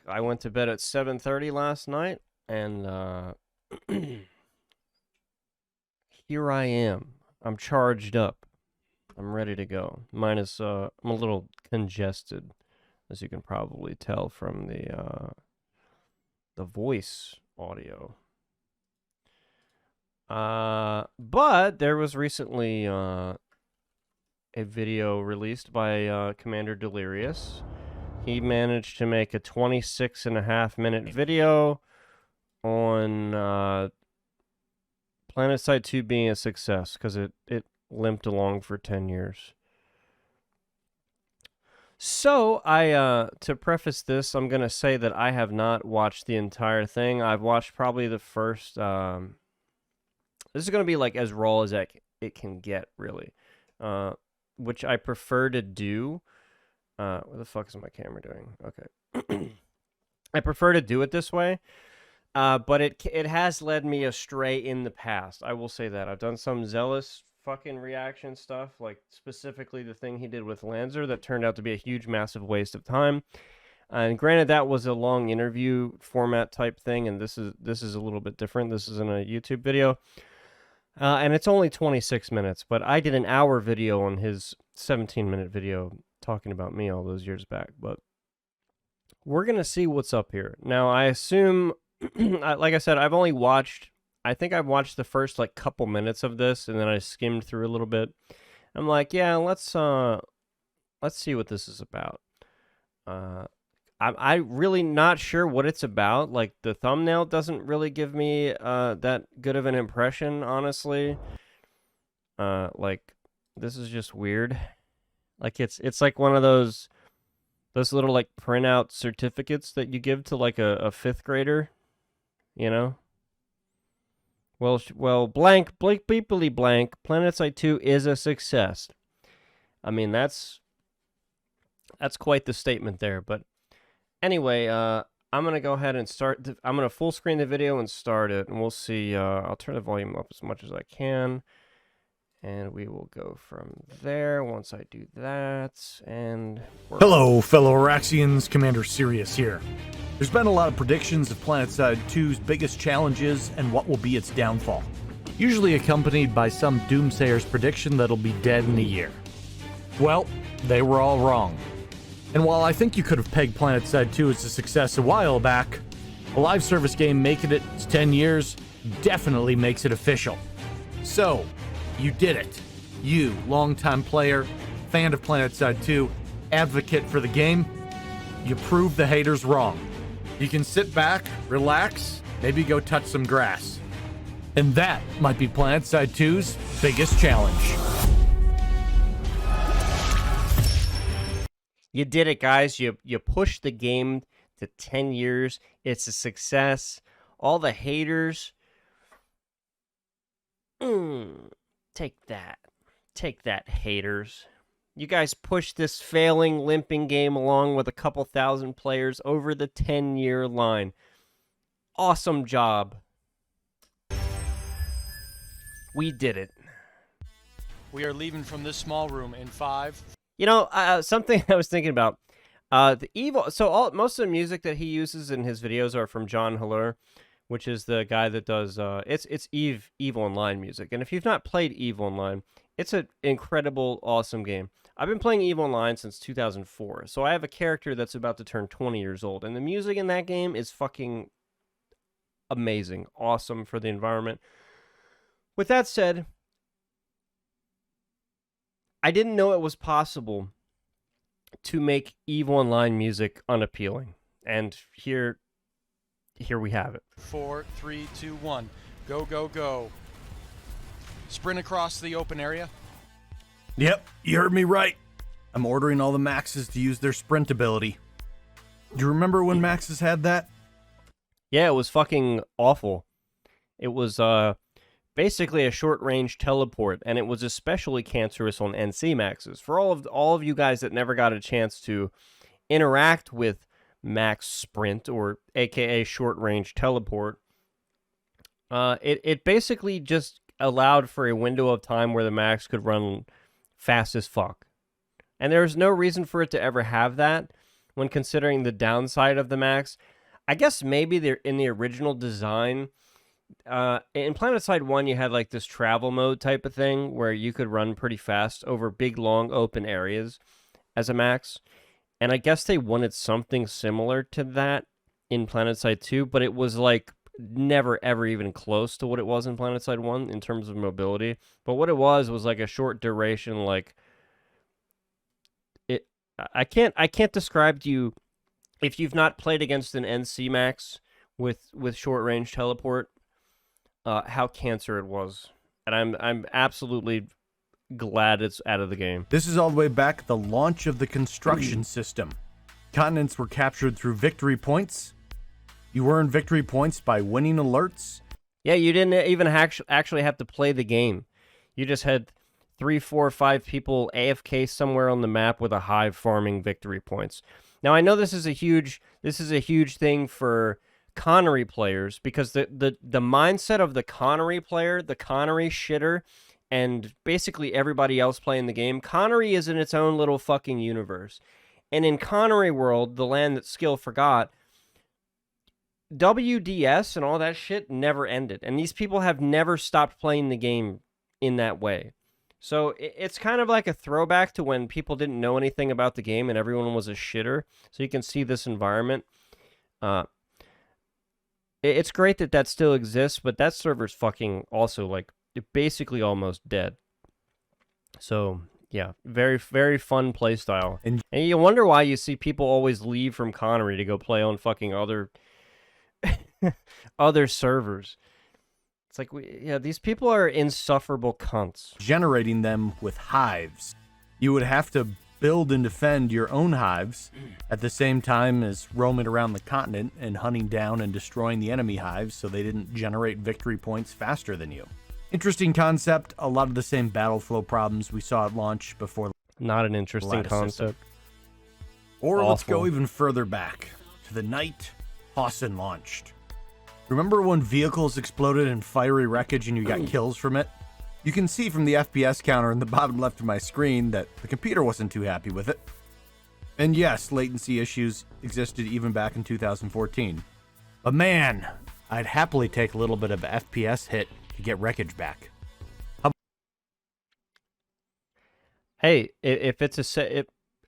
I went to bed at 7:30 last night, and here I am. I'm charged up. I'm ready to go. Minus, I'm a little congested, as you can probably tell from the voice audio. But there was recently a video released by Commander Delirious. He managed to make a 26.5-minute video on PlanetSide 2 being a success, because it limped along for 10 years. So, to preface this, I'm going to say that I have not watched the entire thing. I've watched probably the first... this is going to be like as raw as it can get, really. Which I prefer to do. What the fuck is my camera doing? Okay. I prefer to do it this way. But it has led me astray in the past. I will say that. I've done some zealous fucking reaction stuff, like specifically the thing he did with Lanzer that turned out to be a huge, massive waste of time. And granted, that was a long interview format type thing, and this is a little bit different. This isn't a YouTube video. And it's only 26 minutes, but I did an hour video on his 17-minute video talking about me all those years back. But we're going to see what's up here. Now, I assume, like I said, I think I've watched the first, like, couple minutes of this, and then I skimmed through a little bit. I'm like, yeah, let's see what this is about. I'm really not sure what it's about. Like, the thumbnail doesn't really give me that good of an impression, honestly. Like, this is just weird. Like, it's like one of those little, like, printout certificates that you give to, like, a fifth grader, you know? Well, blank, beepily blank, PlanetSide 2 is a success. I mean, that's quite the statement there, but anyway, I'm going to go ahead and start. I'm going to full screen the video and start it, and we'll see. I'll turn the volume up as much as I can, and we will go from there once I do that. And hello, fellow Araxians. Commander Cyrious here. There's been a lot of predictions of PlanetSide 2's biggest challenges and what will be its downfall, usually accompanied by some doomsayer's prediction that it'll be dead in a year. Well, they were all wrong. And while I think you could have pegged PlanetSide 2 as a success a while back, a live service game making it 10 years definitely makes it official. So, you did it. You, longtime player, fan of PlanetSide 2, advocate for the game, you proved the haters wrong. You can sit back, relax, maybe go touch some grass. And that might be PlanetSide 2's biggest challenge. You did it, guys. You pushed the game to 10 years. It's a success. All the haters. Take that. Take that, haters. You guys pushed this failing, limping game along with a couple thousand players over the 10-year line. Awesome job. We did it. We are leaving from this small room in 5. You know, something I was thinking about. The evil. So most of the music that he uses in his videos are from John Haller, which is the guy that does it's EVE Online music. And if you've not played EVE Online, it's an incredible, awesome game. I've been playing EVE Online since 2004, so I have a character that's about to turn 20 years old, and the music in that game is fucking amazing, awesome for the environment. With that said, I didn't know it was possible to make EVE Online music unappealing, and here we have it. 4, 3, 2, 1. Go, go, go. Sprint across the open area. Yep, you heard me right. I'm ordering all the Maxes to use their sprint ability. Do you remember when Maxes had that? Yeah, it was fucking awful. It was basically a short-range teleport, and it was especially cancerous on NC Maxes. For all of you guys that never got a chance to interact with Max Sprint, or aka short-range teleport, it basically just allowed for a window of time where the Max could run fast as fuck. And there's no reason for it to ever have that, when considering the downside of the max. I guess maybe they're in the original design. In PlanetSide 1, you had like this travel mode type of thing where you could run pretty fast over big, long, open areas as a max. And I guess they wanted something similar to that in PlanetSide 2, but it was like never, ever even close to what it was in PlanetSide 1 in terms of mobility. But what it was like a short duration, like it. I can't describe to you if you've not played against an NC max with short range teleport, how cancer it was, and I'm absolutely glad it's out of the game. This is all the way back at the launch of the construction system. Continents were captured through victory points. You earned victory points by winning alerts. Yeah, you didn't even actually have to play the game. You just had 3, 4, 5 people AFK somewhere on the map with a hive farming victory points. Now I know this is a huge thing for Connery players, because the mindset of the Connery player, the Connery shitter, and basically everybody else playing the game, Connery is in its own little fucking universe. And in Connery world, the land that Skill forgot, WDS and all that shit never ended. And these people have never stopped playing the game in that way. So it's kind of like a throwback to when people didn't know anything about the game and everyone was a shitter. So you can see this environment. It's great that still exists, but that server's fucking also like basically almost dead. So yeah, very, very fun playstyle. And you wonder why you see people always leave from Connery to go play on fucking other other servers. It's like, these people are insufferable cunts. Generating them with hives. You would have to build and defend your own hives at the same time as roaming around the continent and hunting down and destroying the enemy hives so they didn't generate victory points faster than you. Interesting concept. A lot of the same battle flow problems we saw at launch before. Not an interesting concept. Or let's go even further back to the night Hawson launched. Remember when vehicles exploded in fiery wreckage and you got kills from it? You can see from the FPS counter in the bottom left of my screen that the computer wasn't too happy with it. And yes, latency issues existed even back in 2014. But man, I'd happily take a little bit of FPS hit to get wreckage back. Hey, if it's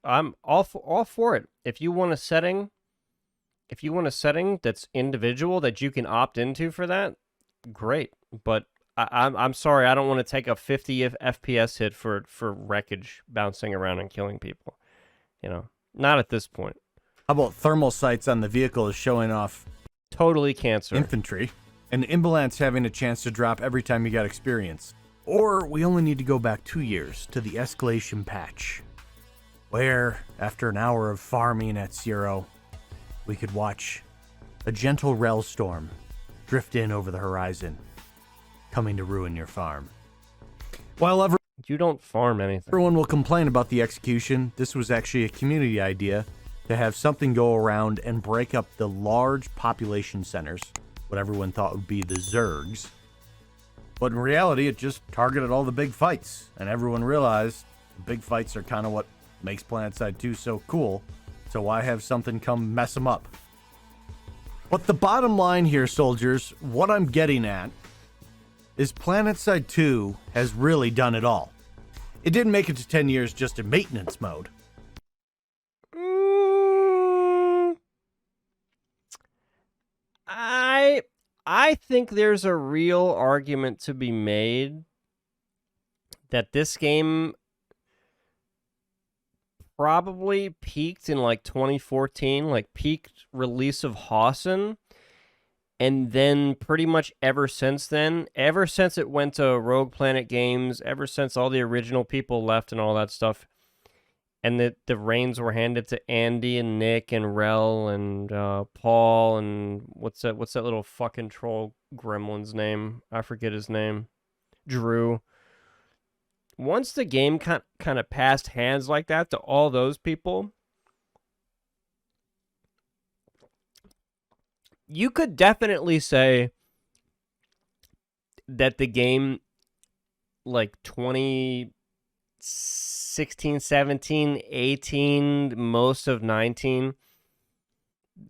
I'm all for it. If you want a setting that's individual that you can opt into for that, great. But I'm sorry, I don't want to take a 50 FPS hit for wreckage bouncing around and killing people. Not at this point. How about thermal sights on the vehicle is showing off totally cancer infantry, and Imbulance having a chance to drop every time you got experience. Or we only need to go back 2 years to the Escalation patch, where after an hour of farming at 0, we could watch a gentle rel storm drift in over the horizon, coming to ruin your farm. While you don't farm anything. Everyone will complain about the execution, this was actually a community idea to have something go around and break up the large population centers, what everyone thought would be the Zergs. But in reality, it just targeted all the big fights, and everyone realized the big fights are kind of what makes PlanetSide 2 so cool, so why have something come mess them up? But the bottom line here, soldiers, what I'm getting at is PlanetSide 2 has really done it all. It didn't make it to 10 years just in maintenance mode. I think there's a real argument to be made that this game probably peaked in like 2014, like peaked release of Hawson, and then pretty much ever since then, ever since it went to Rogue Planet Games, ever since all the original people left and all that stuff, and the reins were handed to Andy and Nick and Rel and Paul and what's that little fucking troll gremlin's name? I forget his name. Drew. Once the game kind of passed hands like that to all those people, you could definitely say that the game, like 2016, 16, 17, 18, most of 19.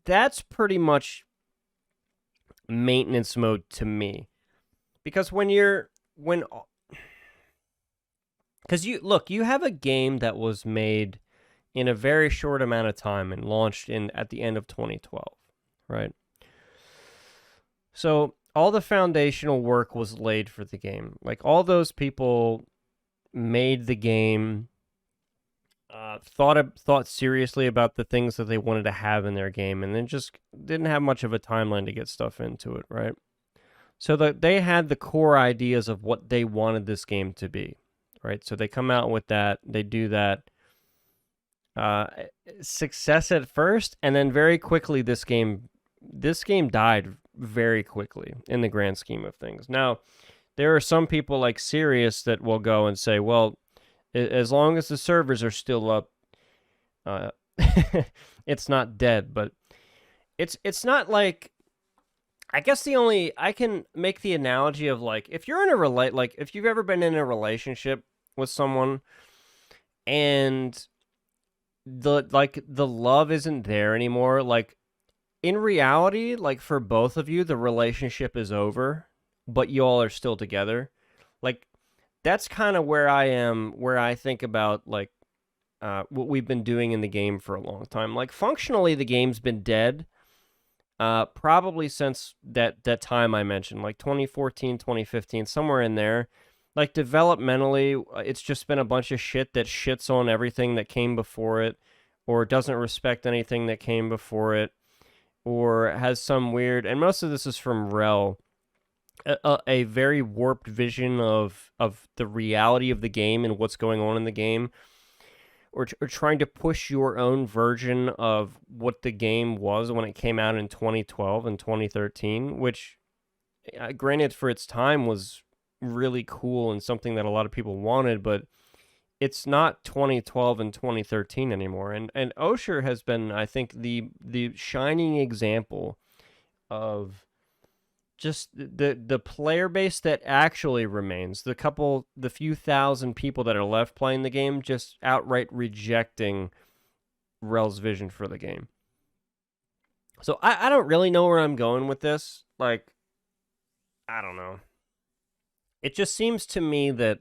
That's pretty much maintenance mode to me. Because because you have a game that was made in a very short amount of time and launched at the end of 2012, right? So all the foundational work was laid for the game. Like, all those people made the game, thought seriously about the things that they wanted to have in their game, and then just didn't have much of a timeline to get stuff into it, right? So they had the core ideas of what they wanted this game to be, right? So they come out with that, they do that. Success at first, and then very quickly this game died very quickly in the grand scheme of things. Now, there are some people like Cyrious that will go and say, well, as long as the servers are still up, it's not dead. But it's not like, I guess I can make the analogy of, like, if you're in if you've ever been in a relationship with someone and the love isn't there anymore, like, in reality, like, for both of you, the relationship is over, but you all are still together. Like, that's kind of where I am, where I think about, like, what we've been doing in the game for a long time. Like, functionally, the game's been dead, probably since that time I mentioned, like 2014, 2015, somewhere in there. Like, developmentally, it's just been a bunch of shit that shits on everything that came before it, or doesn't respect anything that came before it, or has some weird, and most of this is from Rel, a very warped vision of the reality of the game and what's going on in the game, or trying to push your own version of what the game was when it came out in 2012 and 2013, which, granted, for its time was really cool and something that a lot of people wanted, but it's not 2012 and 2013 anymore. And Oshur has been, I think, the shining example of just the player base that actually remains. The few thousand people that are left playing the game just outright rejecting Rel's vision for the game. So I don't really know where I'm going with this. Like, I don't know. It just seems to me that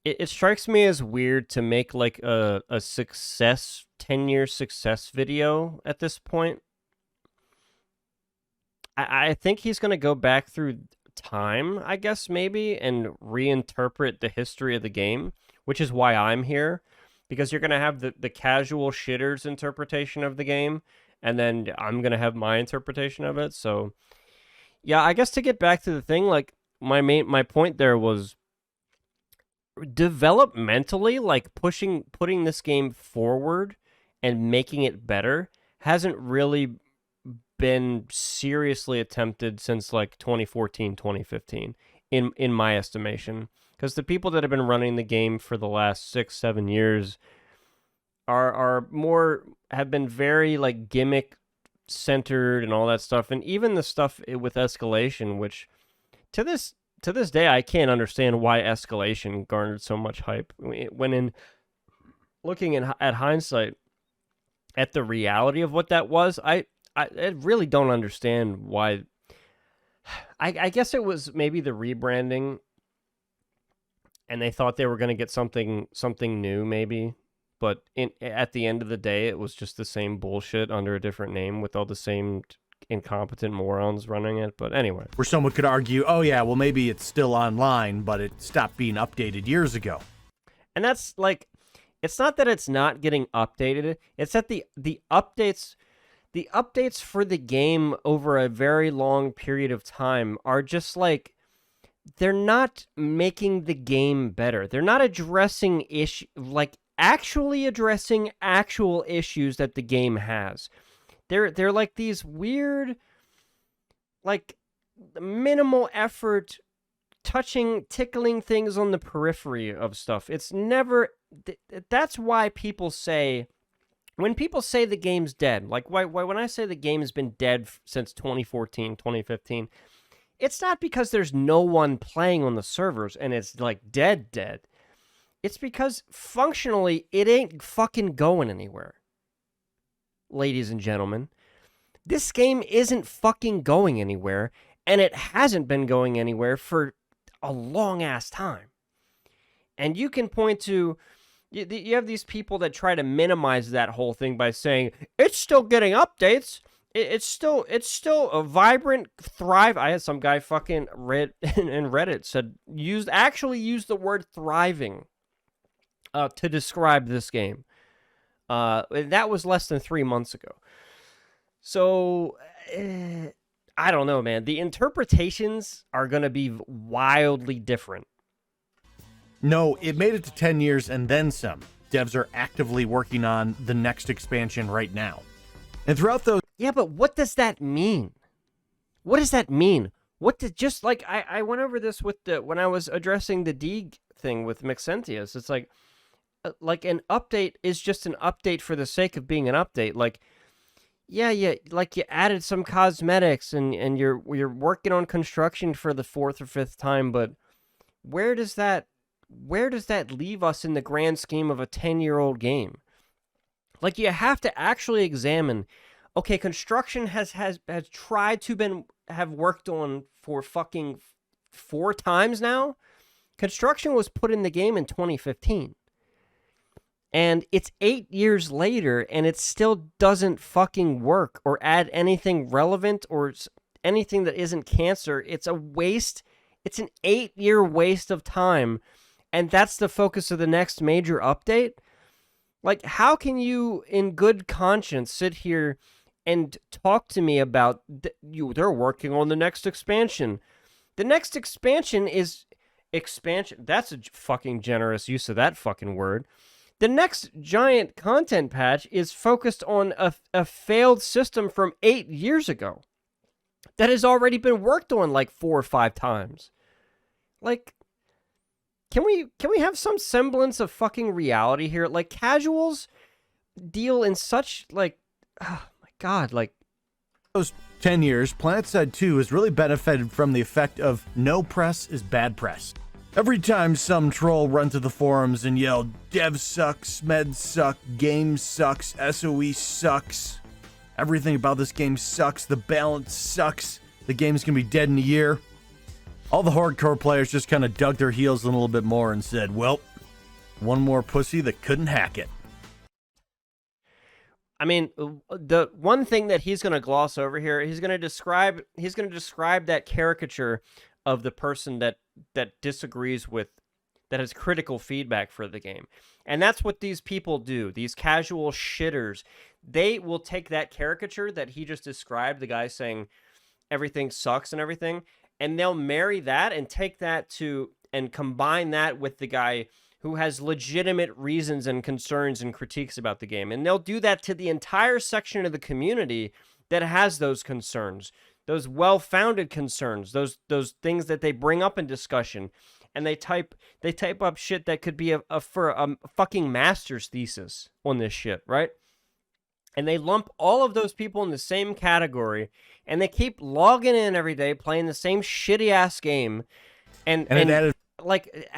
it strikes me as weird to make, like, a 10-year success video at this point. I think he's going to go back through time, I guess, maybe, and reinterpret the history of the game, which is why I'm here, because you're going to have the casual shitter's interpretation of the game, and then I'm going to have my interpretation of it. So, yeah, I guess to get back to the thing, like, my point there was, developmentally, like, putting this game forward and making it better hasn't really been seriously attempted since, like, 2014, 2015, in my estimation. Because the people that have been running the game for the last 6-7 years have been very, like, gimmick centered and all that stuff. And even the stuff with Escalation, which to this day, I can't understand why Escalation garnered so much hype. When in looking at hindsight at the reality of what that was, I really don't understand why. I guess it was maybe the rebranding, and they thought they were going to get something new, maybe. But at the end of the day, it was just the same bullshit under a different name with all the same incompetent morons running it. But anyway, Where someone could argue, oh yeah, well maybe it's still online, but it stopped being updated years ago. And that's, like, it's not that it's not getting updated. It's that the updates for the game over a very long period of time are just, like, they're not making the game better. They're not addressing actually addressing actual issues that the game has. They're like these weird, like, minimal effort, tickling things on the periphery of stuff. It's never. That's why people say, when people say the game's dead, like, why when I say the game has been dead since 2014, 2015, It's not because there's no one playing on the servers and it's like dead. It's because functionally it ain't fucking going anywhere. Ladies and gentlemen, this game isn't fucking going anywhere, and it hasn't been going anywhere for a long ass time. And you can point to, you have these people that try to minimize that whole thing by saying it's still getting updates. It's still a vibrant, thrive. I had some guy fucking read in Reddit said actually used the word thriving to describe this game. That was less than 3 months ago. So I don't know, man. The interpretations are going to be wildly different. No, it made it to 10 years and then some. Devs are actively working on the next expansion right now. And throughout those... Yeah, but what does that mean? What does that mean? Just like I went over this when I was addressing the Deeg thing with Maxentius. It's like an update is just an update for the sake of being an update. Like, yeah, like you added some cosmetics and you're working on construction for the 4th or 5th time, but where does that leave us in the grand scheme of a 10-year-old game? Like, you have to actually examine, okay, construction has tried to have worked on for fucking 4 times now. Construction was put in the game in 2015. And it's 8 years later, and it still doesn't fucking work or add anything relevant or anything that isn't cancer. It's a waste. It's an 8-year waste of time. And that's the focus of the next major update? Like, how can you, in good conscience, sit here and talk to me about they're working on the next expansion? The next expansion is expansion. That's a fucking generous use of that fucking word. The next giant content patch is focused on a failed system from 8 years ago that has already been worked on like 4 or 5 times. Like, can we have some semblance of fucking reality here? Like, casuals deal in such, like, oh my god, like... Those 10 years, PlanetSide 2 has really benefited from the effect of no press is bad press. Every time some troll run to the forums and yell, dev sucks, med suck, game sucks, SOE sucks, everything about this game sucks, the balance sucks, the game's gonna be dead in a year, all the hardcore players just kind of dug their heels a little bit more and said, well, one more pussy that couldn't hack it. I mean, the one thing that he's going to gloss over here, he's going to describe that caricature of the person that disagrees with, that has critical feedback for the game. And that's what these people do. These casual shitters, they will take that caricature that he just described, the guy saying everything sucks and everything, and they'll marry that and take that and combine that with the guy who has legitimate reasons and concerns and critiques about the game. And they'll do that to the entire section of the community that has those concerns, those well-founded concerns, those things that they bring up in discussion. And they type up shit that could be for a fucking master's thesis on this shit, right? And they lump all of those people in the same category, and they keep logging in every day, playing the same shitty-ass game, and like,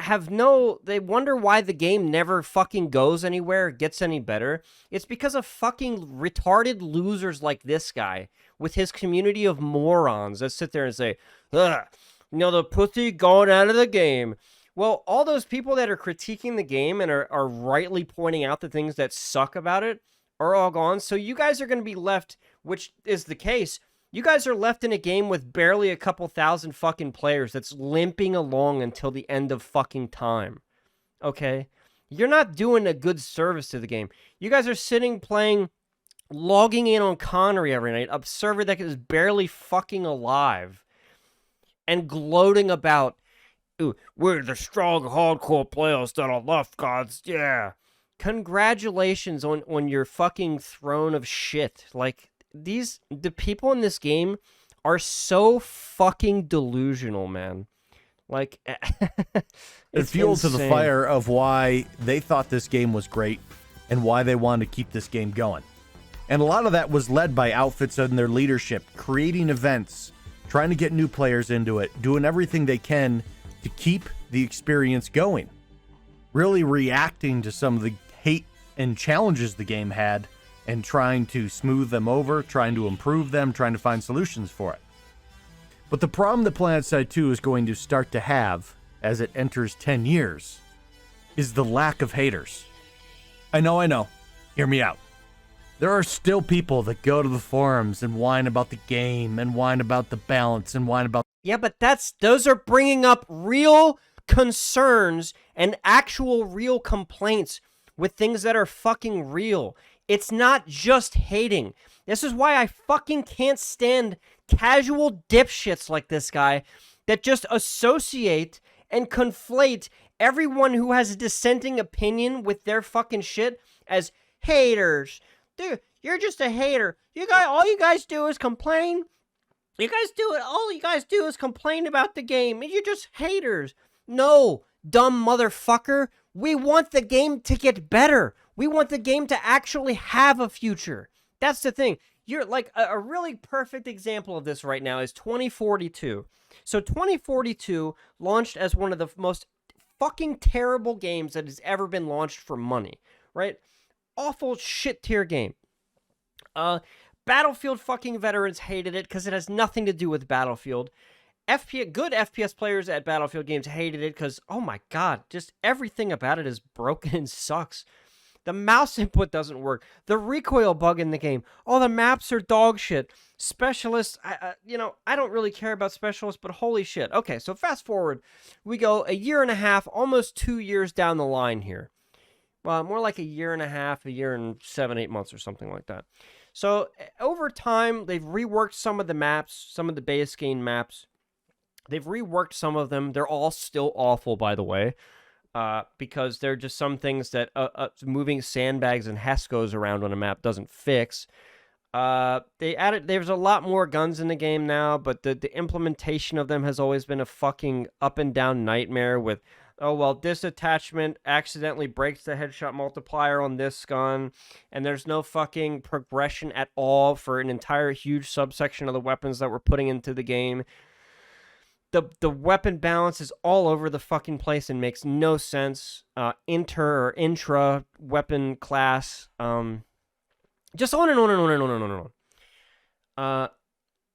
they wonder why the game never fucking goes anywhere, gets any better. It's because of fucking retarded losers like this guy, with his community of morons that sit there and say, ugh, the pussy going out of the game. Well, all those people that are critiquing the game and are rightly pointing out the things that suck about it are all gone. So you guys are going to be left, which is the case, you guys are left in a game with barely a couple thousand fucking players that's limping along until the end of fucking time. Okay? You're not doing a good service to the game. You guys are sitting, playing, logging in on Connery every night, a server that is barely fucking alive, and gloating about, ooh, we're the strong hardcore players that are left, gods, yeah. Congratulations on your fucking throne of shit. Like, the people in this game are so fucking delusional, man. Like, it fueled to the fire of why they thought this game was great and why they wanted to keep this game going. And a lot of that was led by outfits and their leadership, creating events, trying to get new players into it, doing everything they can to keep the experience going. Really reacting to some of the hate and challenges the game had and trying to smooth them over, trying to improve them, trying to find solutions for it. But the problem that PlanetSide 2 is going to start to have as it enters 10 years is the lack of haters. I know. Hear me out. There are still people that go to the forums and whine about the game and whine about the balance and whine about... Yeah, but those are bringing up real concerns and actual real complaints with things that are fucking real. It's not just hating. This is why I fucking can't stand casual dipshits like this guy that just associate and conflate everyone who has a dissenting opinion with their fucking shit as haters. Dude, you're just a hater. All you guys do is complain. All you guys do is complain about the game. You're just haters. No, dumb motherfucker. We want the game to get better. We want the game to actually have a future. That's the thing. You're like a really perfect example of this right now is 2042. So 2042 launched as one of the most fucking terrible games that has ever been launched for money, right? Awful shit tier game. Battlefield fucking veterans hated it because it has nothing to do with Battlefield. Good FPS players at Battlefield games hated it because, oh my god, just everything about it is broken and sucks. The mouse input doesn't work. The recoil bug in the game. All the maps are dog shit. Specialists, I don't really care about specialists, but holy shit. Okay, so fast forward. We go a year and a half, almost 2 years down the line here. Well, more like a year and a half, a year and 7-8 months or something like that. So over time, they've reworked some of the maps, some of the base game maps. They've reworked some of them. They're all still awful, by the way. Because there are just some things that moving sandbags and Heskos around on a map doesn't fix. There's a lot more guns in the game now, but the implementation of them has always been a fucking up and down nightmare with, oh, well, this attachment accidentally breaks the headshot multiplier on this gun, and there's no fucking progression at all for an entire huge subsection of the weapons that we're putting into the game. The weapon balance is all over the fucking place and makes no sense. Inter or intra weapon class. Just on and on and on and on and on and on.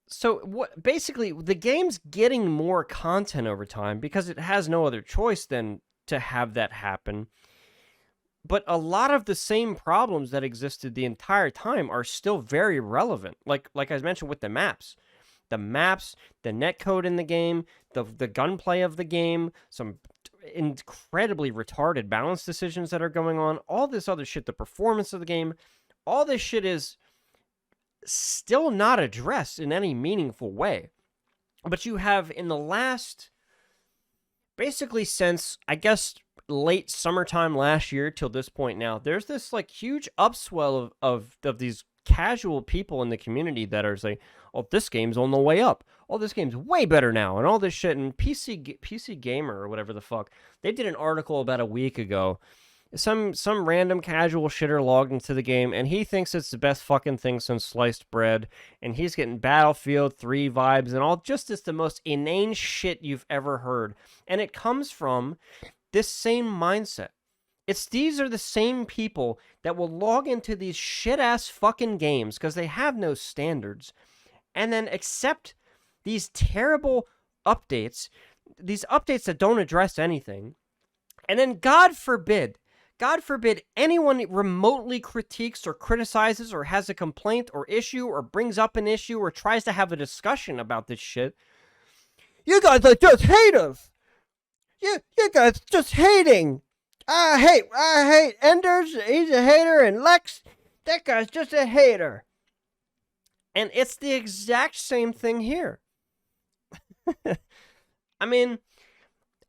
So what? Basically, the game's getting more content over time because it has no other choice than to have that happen. But a lot of the same problems that existed the entire time are still very relevant. Like I mentioned with the maps. The maps, the netcode in the game, the gunplay of the game, some incredibly retarded balance decisions that are going on, all this other shit, the performance of the game, all this shit is still not addressed in any meaningful way. But you have in the last, basically since, I guess, late summertime last year till this point now, there's this like huge upswell of these casual people in the community that are saying, oh, this game's on the way up. Oh, this game's way better now, and all this shit. And PC Gamer or whatever the fuck, they did an article about a week ago. Some random casual shitter logged into the game, and he thinks it's the best fucking thing since sliced bread. And he's getting Battlefield 3 vibes and all. Just it's the most inane shit you've ever heard. And it comes from this same mindset. These are the same people that will log into these shit-ass fucking games because they have no standards and then accept these terrible updates, these updates that don't address anything. And then God forbid anyone remotely critiques or criticizes or has a complaint or issue or brings up an issue or tries to have a discussion about this shit. You guys are just haters. You guys just hating. I hate Enders, he's a hater, and Lex, that guy's just a hater. And it's the exact same thing here. I mean,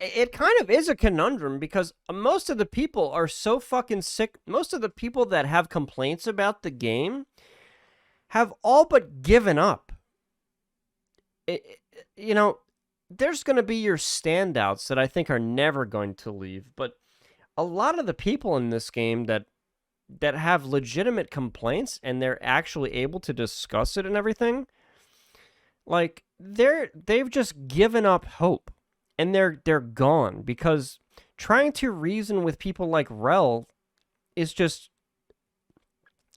it kind of is a conundrum because most of the people are so fucking sick. Most of the people that have complaints about the game have all but given up. There's going to be your standouts that I think are never going to leave, but a lot of the people in this game that have legitimate complaints and they're actually able to discuss it and everything, like, they've just given up hope, and they're gone, because trying to reason with people like Rel is just,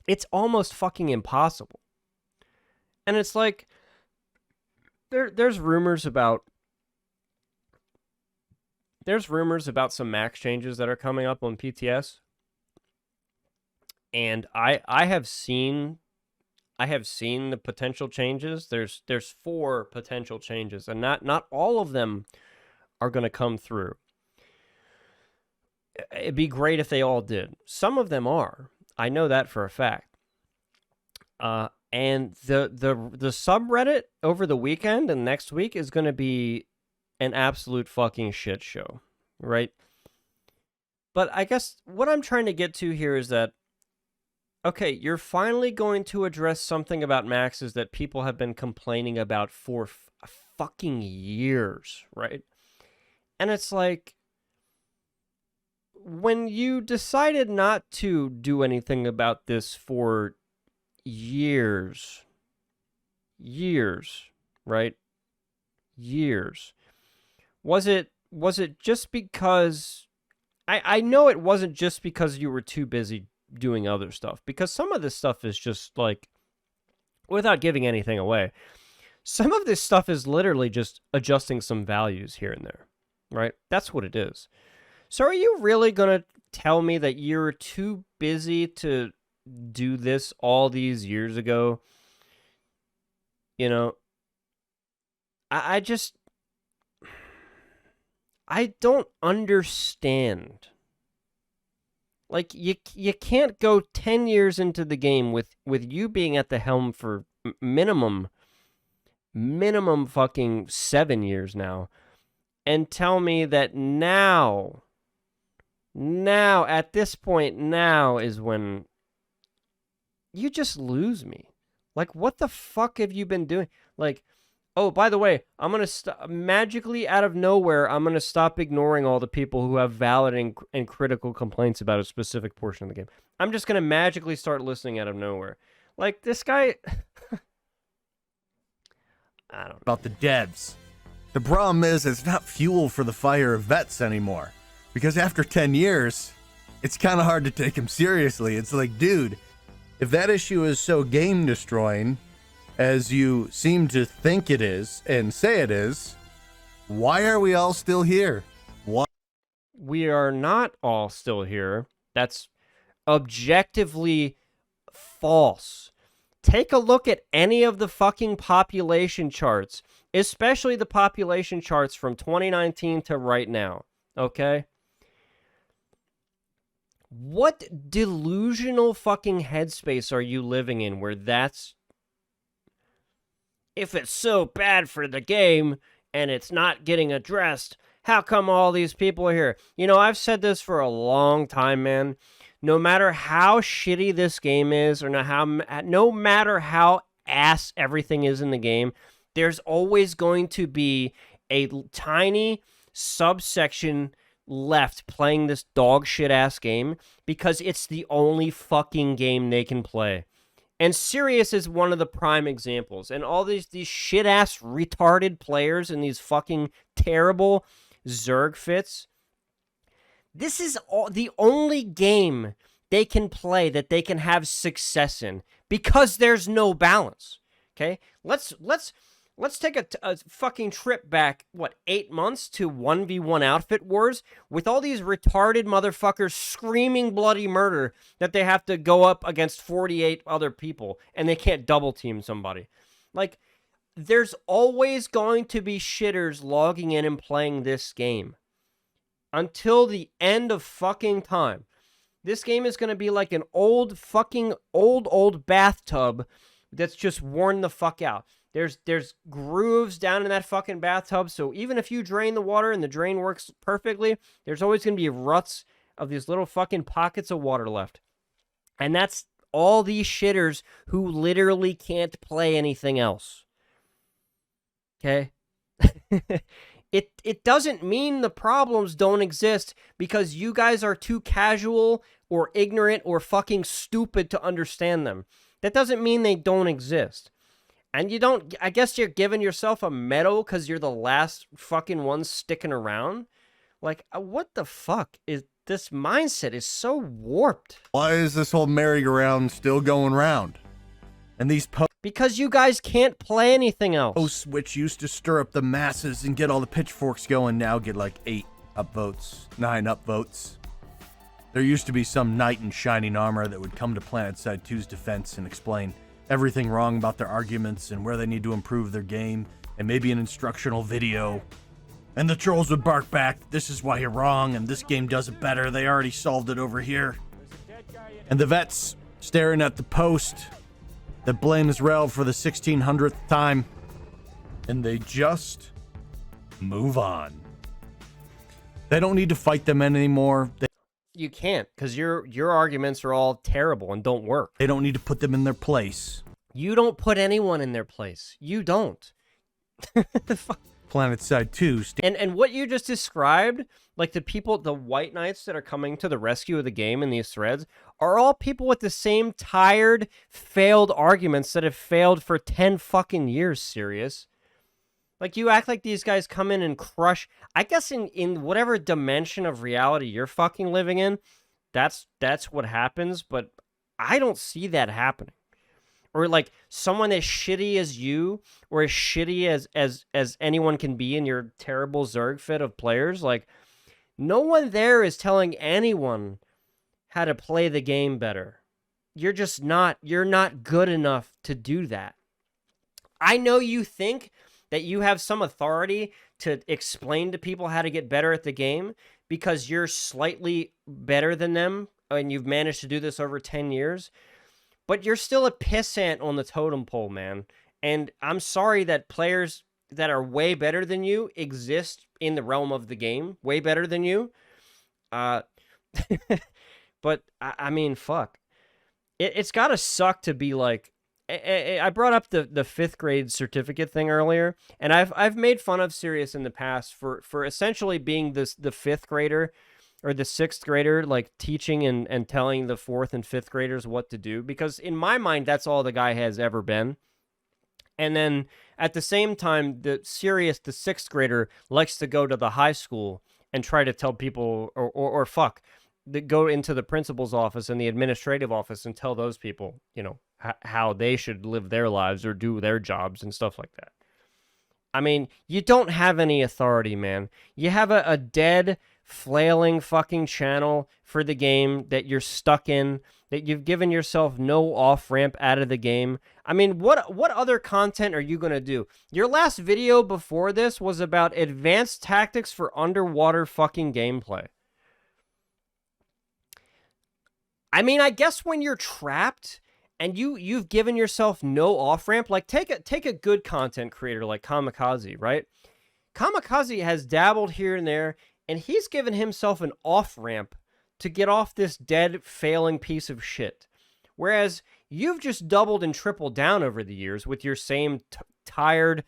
it's almost fucking impossible. And it's like there's rumors about some max changes that are coming up on PTS. And I have seen the potential changes. There's 4 potential changes, and not all of them are going to come through. It'd be great if they all did. Some of them are. I know that for a fact. And the subreddit over the weekend and next week is going to be an absolute fucking shit show, right? But I guess what I'm trying to get to here is that, okay, you're finally going to address something about maxes that people have been complaining about for fucking years, right? And it's like, when you decided not to do anything about this for years, right? Years. Was it just because... I know it wasn't just because you were too busy doing other stuff, because some of this stuff is just like, without giving anything away, some of this stuff is literally just adjusting some values here and there, right? That's what it is. So are you really going to tell me that you're too busy to do this all these years ago? You know, I don't understand. Like, you can't go 10 years into the game with you being at the helm for minimum fucking 7 years now, and tell me that now at this point now is when you just lose me. Like, what the fuck have you been doing? Like, oh, by the way, I'm going to magically out of nowhere, I'm going to stop ignoring all the people who have valid and critical complaints about a specific portion of the game. I'm just going to magically start listening out of nowhere. Like, this guy... I don't know. About the devs. The problem is it's not fuel for the fire of vets anymore. Because after 10 years, it's kind of hard to take them seriously. It's like, dude, if that issue is so game destroying as you seem to think it is and say it is, why are we all still here? Why? We are not all still here. That's objectively false. Take a look at any of the fucking population charts, especially the population charts from 2019 to right now, okay? What delusional fucking headspace are you living in where that's... If it's so bad for the game and it's not getting addressed, how come all these people are here? You know, I've said this for a long time, man. No matter how shitty this game is, or no matter how ass everything is in the game, there's always going to be a tiny subsection left playing this dog shit ass game because it's the only fucking game they can play. And Cyrious is one of the prime examples. And all these shit ass retarded players and these fucking terrible Zerg fits. This is the only game they can play that they can have success in because there's no balance. Okay? Let's take a fucking trip back, 8 months to 1v1 outfit wars with all these retarded motherfuckers screaming bloody murder that they have to go up against 48 other people and they can't double team somebody. Like, there's always going to be shitters logging in and playing this game. Until the end of fucking time. This game is going to be like an old bathtub that's just worn the fuck out. There's grooves down in that fucking bathtub, so even if you drain the water and the drain works perfectly, there's always going to be ruts of these little fucking pockets of water left. And that's all these shitters who literally can't play anything else. Okay? It doesn't mean the problems don't exist because you guys are too casual or ignorant or fucking stupid to understand them. That doesn't mean they don't exist. And you don't, I guess you're giving yourself a medal because you're the last fucking one sticking around. Like, what the fuck is this mindset is so warped. Why is this whole merry-go-round still going round? And these Because you guys can't play anything else. posts, which used to stir up the masses and get all the pitchforks going, now get like 8 upvotes, 9 upvotes. There used to be some knight in shining armor that would come to PlanetSide 2's defense and explain everything wrong about their arguments and where they need to improve their game, and maybe an instructional video. And the trolls would bark back, this is why you're wrong, and this game does it better, they already solved it over here. And the vets staring at the post that blames Rel for the 1600th time, and they just move on. They don't need to fight them anymore. You can't, because your arguments are all terrible and don't work. They don't need to put them in their place. You don't put anyone in their place. You don't. PlanetSide 2. And what you just described, like the people, the white knights that are coming to the rescue of the game in these threads, are all people with the same tired, failed arguments that have failed for 10 fucking years, Cyrious. Like, you act like these guys come in and crush. I guess in whatever dimension of reality you're fucking living in, that's what happens, but I don't see that happening. Or like someone as shitty as you, or as shitty as anyone can be in your terrible Zerg fit of players, like, no one there is telling anyone how to play the game better. You're not good enough to do that. I know you think that you have some authority to explain to people how to get better at the game because you're slightly better than them and you've managed to do this over 10 years. But you're still a pissant on the totem pole, man. And I'm sorry that players that are way better than you exist in the realm of the game. Way better than you. But, I mean, fuck. It's got to suck to be like... I brought up the 5th grade certificate thing earlier, and I've made fun of Cyrious in the past for essentially being the 5th grader or the 6th grader, like teaching and telling the 4th and 5th graders what to do, because in my mind that's all the guy has ever been. And then at the same time, the Cyrious, the 6th grader, likes to go to the high school and try to tell people or fuck, go into the principal's office and the administrative office and tell those people, you know, how they should live their lives or do their jobs and stuff like that. I mean, you don't have any authority, man. You have a dead, flailing fucking channel for the game that you're stuck in, that you've given yourself no off-ramp out of the game. I mean, what other content are you going to do? Your last video before this was about advanced tactics for underwater fucking gameplay. I mean, I guess when you're trapped and you've given yourself no off-ramp, like take a good content creator like Kamikaze, right? Kamikaze has dabbled here and there, and he's given himself an off-ramp to get off this dead, failing piece of shit. Whereas you've just doubled and tripled down over the years with your same tired,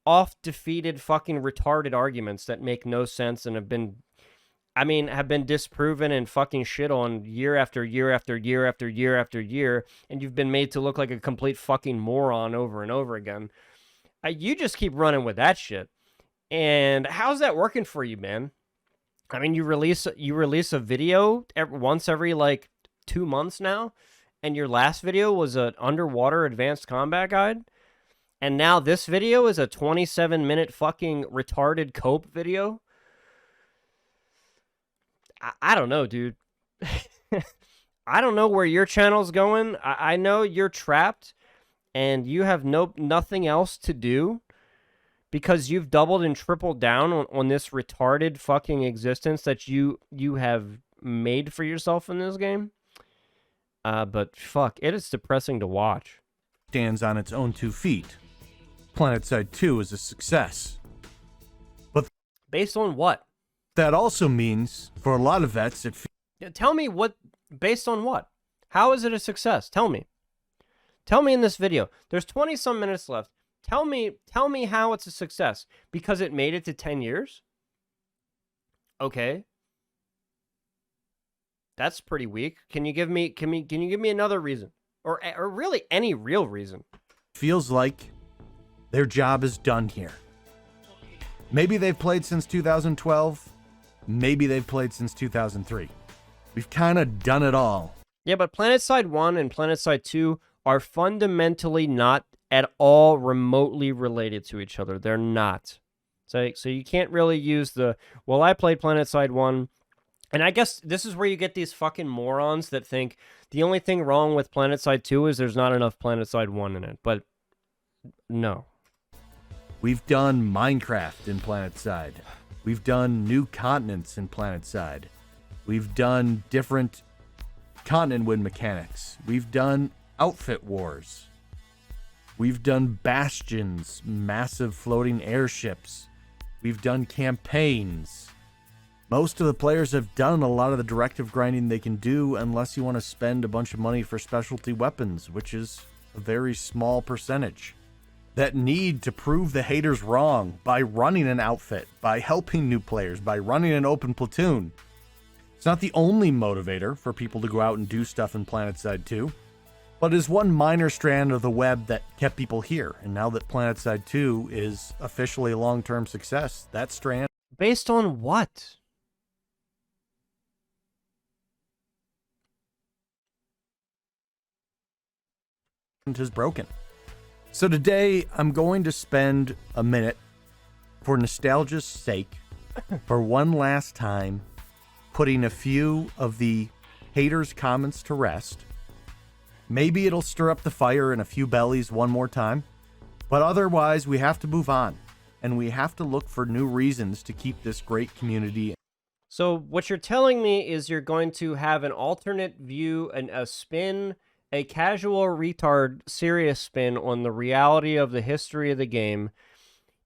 oft-defeated, fucking retarded arguments that make no sense and have been disproven and fucking shit on year after year after year after year after year, and you've been made to look like a complete fucking moron over and over again. You just keep running with that shit. And how's that working for you, man? I mean, you release a video once every like 2 months now, and your last video was an underwater advanced combat guide, and now this video is a 27-minute fucking retarded cope video. I don't know, dude. I don't know where your channel's going. I know you're trapped and you have nothing else to do because you've doubled and tripled down on this retarded fucking existence that you have made for yourself in this game. But fuck, it is depressing to watch. Stands on its own 2 feet. PlanetSide 2 is a success. But based on what? That also means, for a lot of vets, tell me what, based on what? How is it a success? Tell me. Tell me in this video. There's 20-some minutes left. Tell me how it's a success. Because it made it to 10 years? Okay. That's pretty weak. Can you give me another reason? Or really any real reason? Feels like Their job is done here. Maybe they've played since 2012. Maybe they've played since 2003. We've kind of done it all. Yeah, but PlanetSide 1 and PlanetSide 2 are fundamentally not at all remotely related to each other. They're not. So you can't really use the, well, I played PlanetSide 1, and I guess this is where you get these fucking morons that think the only thing wrong with PlanetSide 2 is there's not enough PlanetSide 1 in it. But no. We've done Minecraft in PlanetSide. We've done new continents in PlanetSide. We've done different continent win mechanics. We've done outfit wars. We've done bastions, massive floating airships. We've done campaigns. Most of the players have done a lot of the directive grinding they can do unless you want to spend a bunch of money for specialty weapons, which is a very small percentage. That need to prove the haters wrong by running an outfit, by helping new players, by running an open platoon. It's not the only motivator for people to go out and do stuff in PlanetSide 2, but is one minor strand of the web that kept people here. And now that PlanetSide 2 is officially a long-term success, that strand... Based on what? is broken. So today, I'm going to spend a minute, for nostalgia's sake, for one last time, putting a few of the haters' comments to rest. Maybe it'll stir up the fire in a few bellies one more time, but otherwise we have to move on, and we have to look for new reasons to keep this great community. So what you're telling me is you're going to have an alternate view and a spin, a casual retard serious spin on the reality of the history of the game.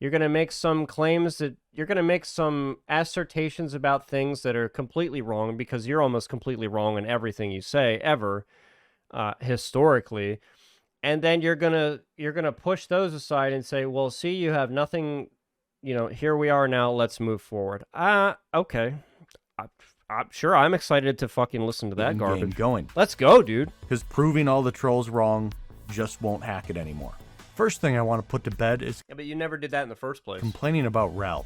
You're going to make some claims that you're going to make some assertions about things that are completely wrong, because you're almost completely wrong in everything you say ever, historically. And then you're going to push those aside and say, well, see, you have nothing, here we are now, let's move forward. Okay. I'm sure I'm excited to fucking listen to that garbage. Going. Let's go, dude. Because proving all the trolls wrong just won't hack it anymore. First thing I want to put to bed is... Yeah, but you never did that in the first place. Complaining about Rel.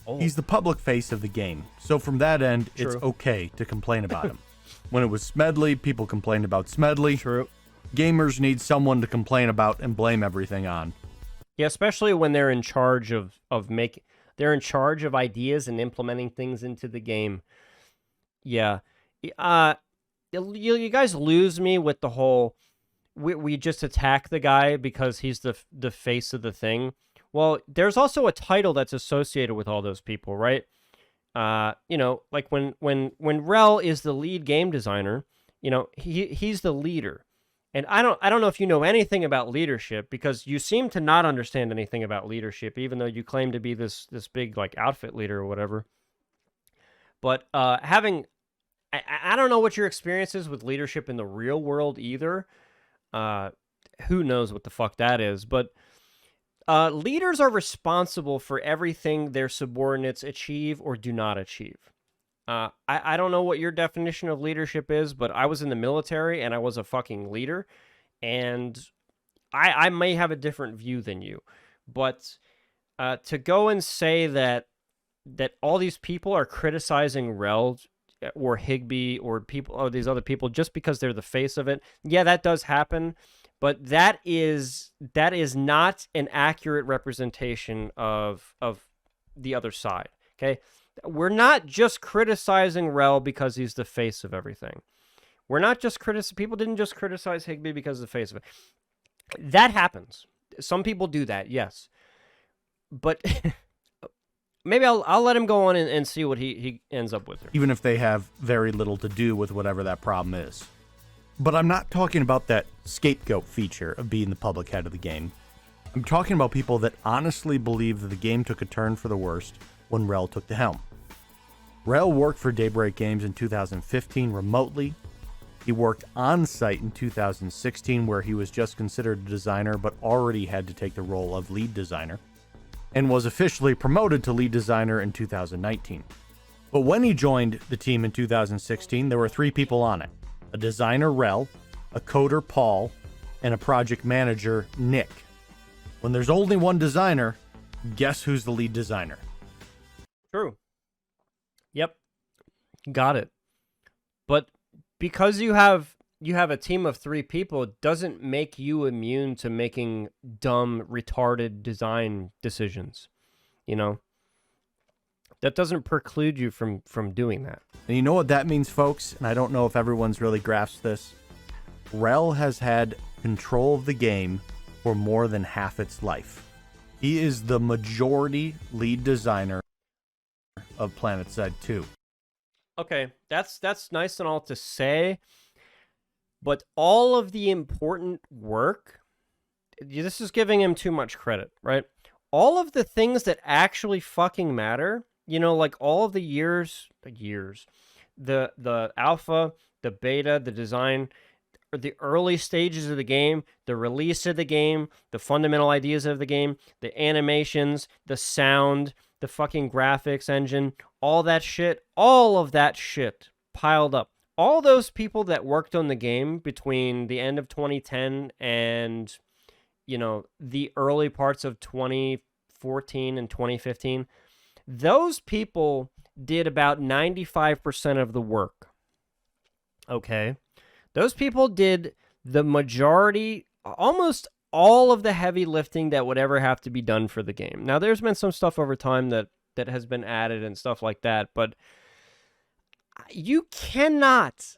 Oh. He's the public face of the game. So from that end, True. It's okay to complain about him. When it was Smedley, people complained about Smedley. True. Gamers need someone to complain about and blame everything on. Yeah, especially when they're in charge they're in charge of ideas and implementing things into the game. Yeah. You guys lose me with the whole, we just attack the guy because he's the face of the thing. Well, there's also a title that's associated with all those people, right? Like when Rel is the lead game designer, he's the leader. And I don't know if you know anything about leadership, because you seem to not understand anything about leadership, even though you claim to be this big like outfit leader or whatever. But I don't know what your experience is with leadership in the real world either. Who knows what the fuck that is? But leaders are responsible for everything their subordinates achieve or do not achieve. I don't know what your definition of leadership is, but I was in the military and I was a fucking leader, and I may have a different view than you. But to go and say that all these people are criticizing Rel or Higby or these other people just because they're the face of it, yeah, that does happen. But that is not an accurate representation of the other side. Okay, we're not just criticizing Rel because he's the face of everything. We're not just people didn't just criticize Higby because of the face of it. That happens. Some people do that, yes. But maybe I'll let him go on and see what he ends up with. Even if they have very little to do with whatever that problem is. But I'm not talking about that scapegoat feature of being the public head of the game. I'm talking about people that honestly believe that the game took a turn for the worst when Rel took the helm. Rel worked for Daybreak Games in 2015 remotely. He worked on-site in 2016, where he was just considered a designer but already had to take the role of lead designer, and was officially promoted to lead designer in 2019. But when he joined the team in 2016, there were 3 people on it: a designer, Rel, a coder, Paul, and a project manager, Nick. When there's only one designer, guess who's the lead designer? True. Yep. Got it. But because you have a team of 3 people, it doesn't make you immune to making dumb, retarded design decisions. You know? That doesn't preclude you from doing that. And you know what that means, folks? And I don't know if everyone's really grasped this. Rel has had control of the game for more than half its life. He is the majority lead designer of PlanetSide 2. Okay, that's nice and all to say, but all of the important work, this is giving him too much credit, right? All of the things that actually fucking matter, you know, like all of the the alpha, the beta, the design, the early stages of the game, the release of the game, the fundamental ideas of the game, the animations, the sound, the fucking graphics engine, all of that shit piled up. All those people that worked on the game between the end of 2010 and, you know, the early parts of 2014 and 2015, those people did about 95% of the work. Okay? Those people did the majority, almost all of the heavy lifting that would ever have to be done for the game. Now, there's been some stuff over time that has been added and stuff like that, but you can't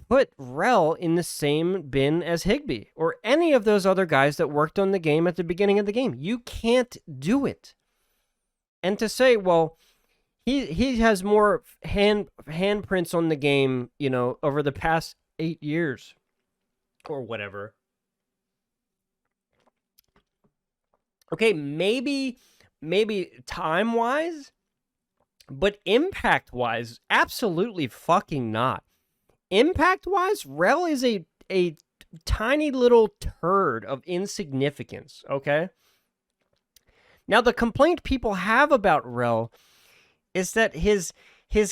put Rel in the same bin as Higby or any of those other guys that worked on the game at the beginning of the game. You can't do it. And to say, well, he has more handprints on the game, you know, over the past 8 years or whatever. Okay, maybe time-wise, but impact-wise, absolutely fucking not. Impact-wise, Rel is a tiny little turd of insignificance, okay? Now, the complaint people have about Rel is that his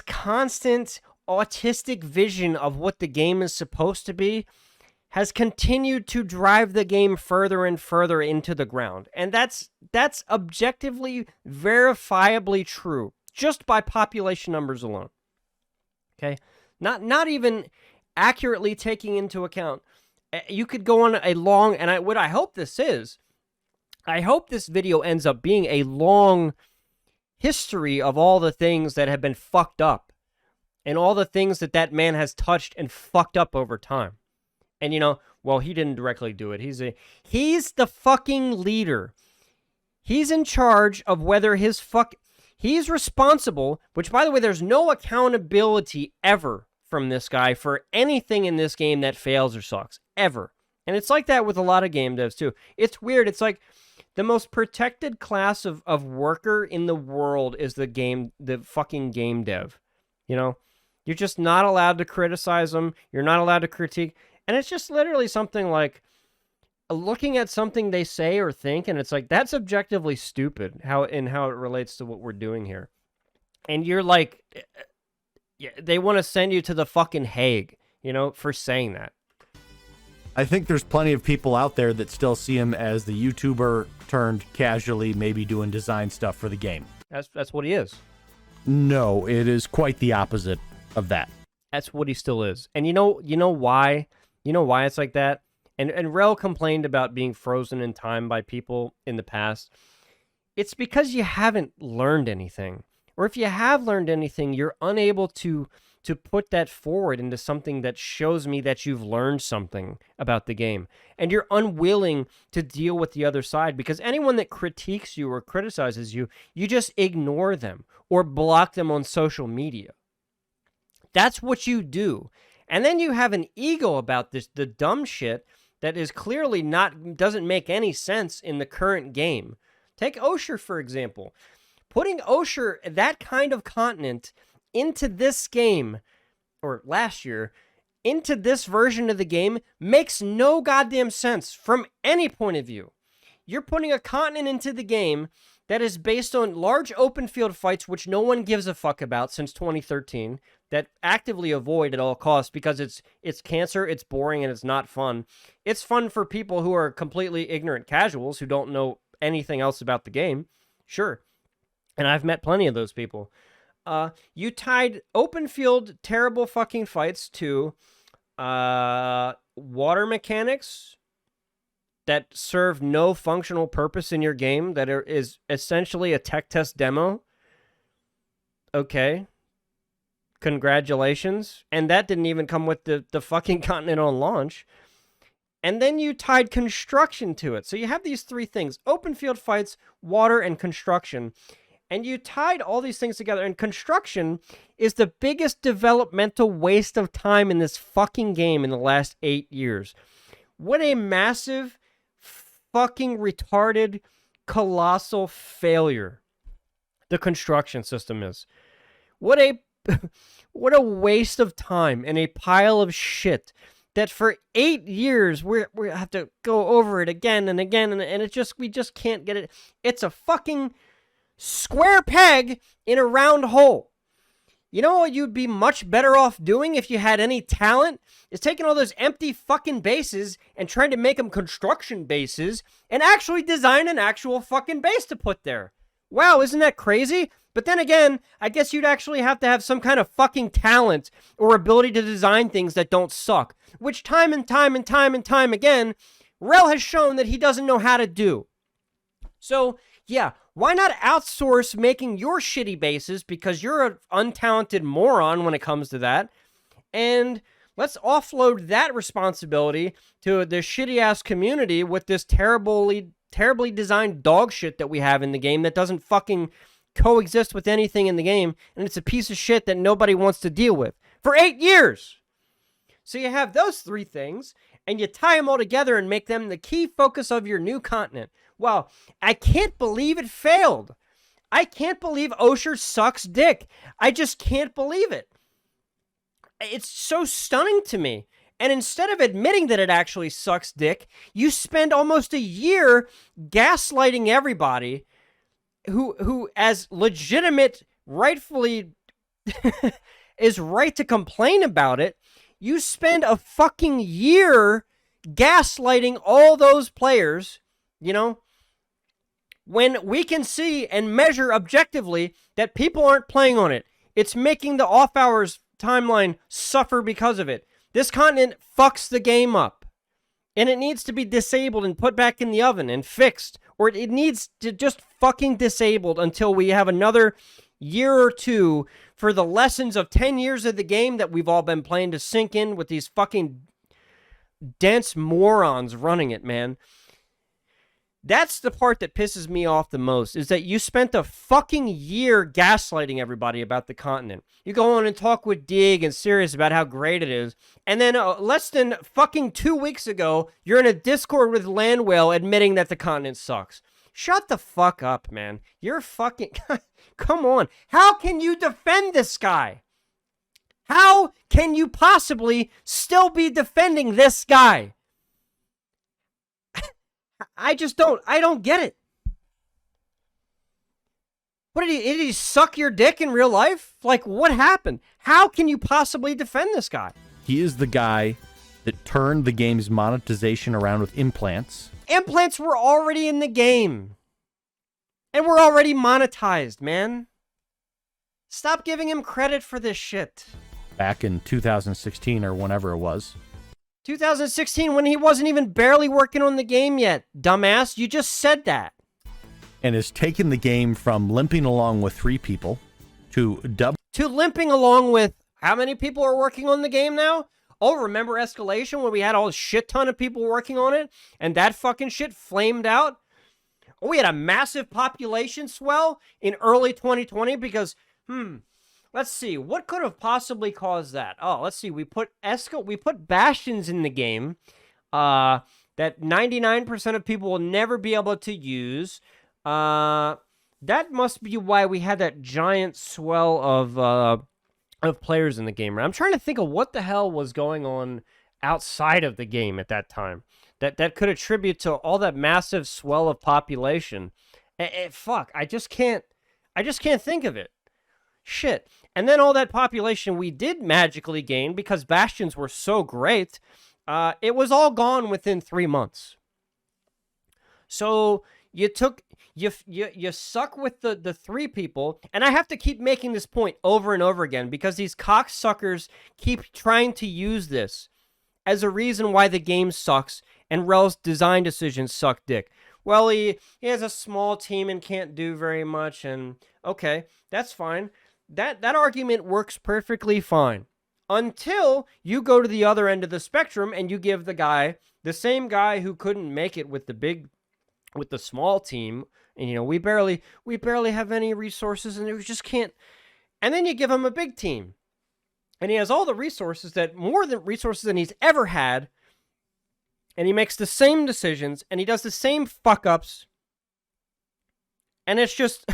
constant autistic vision of what the game is supposed to be has continued to drive the game further and further into the ground. And that's objectively, verifiably true, just by population numbers alone. Okay? Not even accurately taking into account. You could go on a long, and what I hope this is, I hope this video ends up being a long history of all the things that have been fucked up and all the things that man has touched and fucked up over time. And, you know, well, he didn't directly do it. He's the fucking leader. He's in charge of whether he's responsible, which, by the way, there's no accountability ever from this guy for anything in this game that fails or sucks. Ever. And it's like that with a lot of game devs, too. It's weird. It's like the most protected class of worker in the world is the fucking game dev. You know? You're just not allowed to criticize them. You're not allowed to critique. And it's just literally something like looking at something they say or think, and it's like, that's objectively stupid how it relates to what we're doing here. And you're like, they want to send you to the fucking Hague, you know, for saying that. I think there's plenty of people out there that still see him as the YouTuber turned casually maybe doing design stuff for the game. That's what he is. No, it is quite the opposite of that. That's what he still is. And you know why? You know why it's like that? And Rel complained about being frozen in time by people in the past. It's because you haven't learned anything. Or if you have learned anything, you're unable to put that forward into something that shows me that you've learned something about the game. And you're unwilling to deal with the other side, because anyone that critiques you or criticizes you, you just ignore them or block them on social media. That's what you do. And then you have an ego about the dumb shit that is clearly doesn't make any sense in the current game. Take Oshur, for example. Putting Oshur, that kind of continent, into this game, or last year, into this version of the game, makes no goddamn sense from any point of view. You're putting a continent into the game that is based on large open field fights, which no one gives a fuck about since 2013. that actively avoid at all costs because it's cancer, it's boring, and it's not fun. It's fun for people who are completely ignorant casuals who don't know anything else about the game. Sure. And I've met plenty of those people. You tied open field terrible fucking fights to water mechanics that serve no functional purpose in your game, that is essentially a tech test demo. Okay. Congratulations. And that didn't even come with the fucking continent on launch. And then you tied construction to it. So you have these three things: open field fights, water, and construction. And you tied all these things together. And construction is the biggest developmental waste of time in this fucking game in the last 8 years. What a massive, fucking retarded, colossal failure the construction system is. What a waste of time and a pile of shit that for 8 years we have to go over it again and again, and we just can't get it. It's a fucking square peg in a round hole. You know what you'd be much better off doing if you had any talent? Is taking all those empty fucking bases and trying to make them construction bases and actually design an actual fucking base to put there. Wow, isn't that crazy? But then again, I guess you'd actually have to have some kind of fucking talent or ability to design things that don't suck, which time and time again, Rel has shown that he doesn't know how to do. So, yeah, why not outsource making your shitty bases, because you're an untalented moron when it comes to that, and let's offload that responsibility to the shitty-ass community with this terribly designed dog shit that we have in the game that doesn't fucking coexist with anything in the game, and it's a piece of shit that nobody wants to deal with for 8 years. So you have those three things, and you tie them all together and make them the key focus of your new continent. Wow, I can't believe it failed. I can't believe Oshur sucks dick. I just can't believe it. It's so stunning to me. And instead of admitting that it actually sucks dick, you spend almost a year gaslighting everybody who as legitimate, rightfully is right to complain about it. You spend a fucking year gaslighting all those players, you know, when we can see and measure objectively that people aren't playing on it. It's making the off-hours timeline suffer because of it. This continent fucks the game up, and it needs to be disabled and put back in the oven and fixed, or it needs to just fucking disabled until we have another year or two for the lessons of 10 years of the game that we've all been playing to sink in with these fucking dense morons running it, man. That's the part that pisses me off the most, is that you spent a fucking year gaslighting everybody about the continent. You go on and talk with Dig and Cyrious about how great it is, and then less than fucking 2 weeks ago, you're in a Discord with Landwell admitting that the continent sucks. Shut the fuck up, man. You're fucking... Come on. How can you defend this guy? How can you possibly still be defending this guy? I don't get it. What did he suck your dick in real life? Like, what happened? How can you possibly defend this guy? He is the guy that turned the game's monetization around with implants. Implants were already in the game. And we're already monetized, man. Stop giving him credit for this shit. Back in 2016 or whenever it was. 2016, when he wasn't even barely working on the game yet, dumbass. You just said that. And has taken the game from limping along with 3 people to limping along with how many people are working on the game now? Oh, remember Escalation when we had a shit ton of people working on it and that fucking shit flamed out? Oh, we had a massive population swell in early 2020 because, let's see, what could have possibly caused that? Oh, let's see, we put Bastions in the game that 99% of people will never be able to use. That must be why we had that giant swell of players in the game. I'm trying to think of what the hell was going on outside of the game at that time that could attribute to all that massive swell of population. Fuck, I just can't think of it. Shit. And then all that population we did magically gain because bastions were so great, it was all gone within 3 months. So you suck with the 3 people, and I have to keep making this point over and over again because these cocksuckers keep trying to use this as a reason why the game sucks and Rel's design decisions suck dick. Well, he has a small team and can't do very much, and okay, that's fine. That argument works perfectly fine until you go to the other end of the spectrum and you give the same guy who couldn't make it with the small team, and we barely have any resources, and we just can't. And then you give him a big team, and he has all the resources more resources than he's ever had, and he makes the same decisions, and he does the same fuck ups, and it's just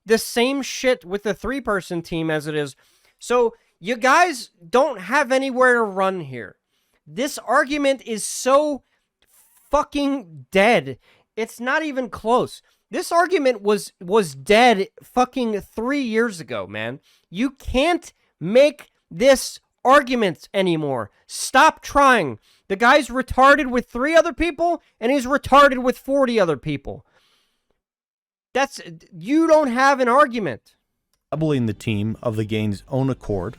the same shit with the 3-person team as it is. So you guys don't have anywhere to run here. This argument is so fucking dead. It's not even close. This argument was dead fucking 3 years ago, man. You can't make this argument anymore. Stop trying. The guy's retarded with 3 other people, and he's retarded with 40 other people. You don't have an argument. Doubling the team of the game's own accord,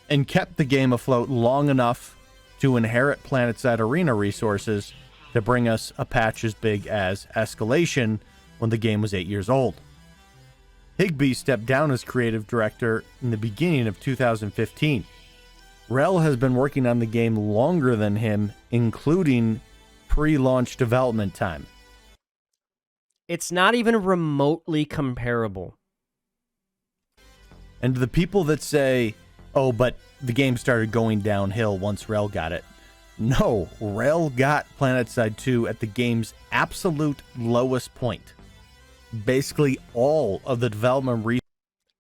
and kept the game afloat long enough to inherit PlanetSide Arena resources to bring us a patch as big as Escalation when the game was 8 years old. Higbee stepped down as creative director in the beginning of 2015. Rel has been working on the game longer than him, including pre-launch development time. It's not even remotely comparable. And to the people that say, oh, but the game started going downhill once Rel got it. No, Rel got PlanetSide 2 at the game's absolute lowest point. Basically all of the development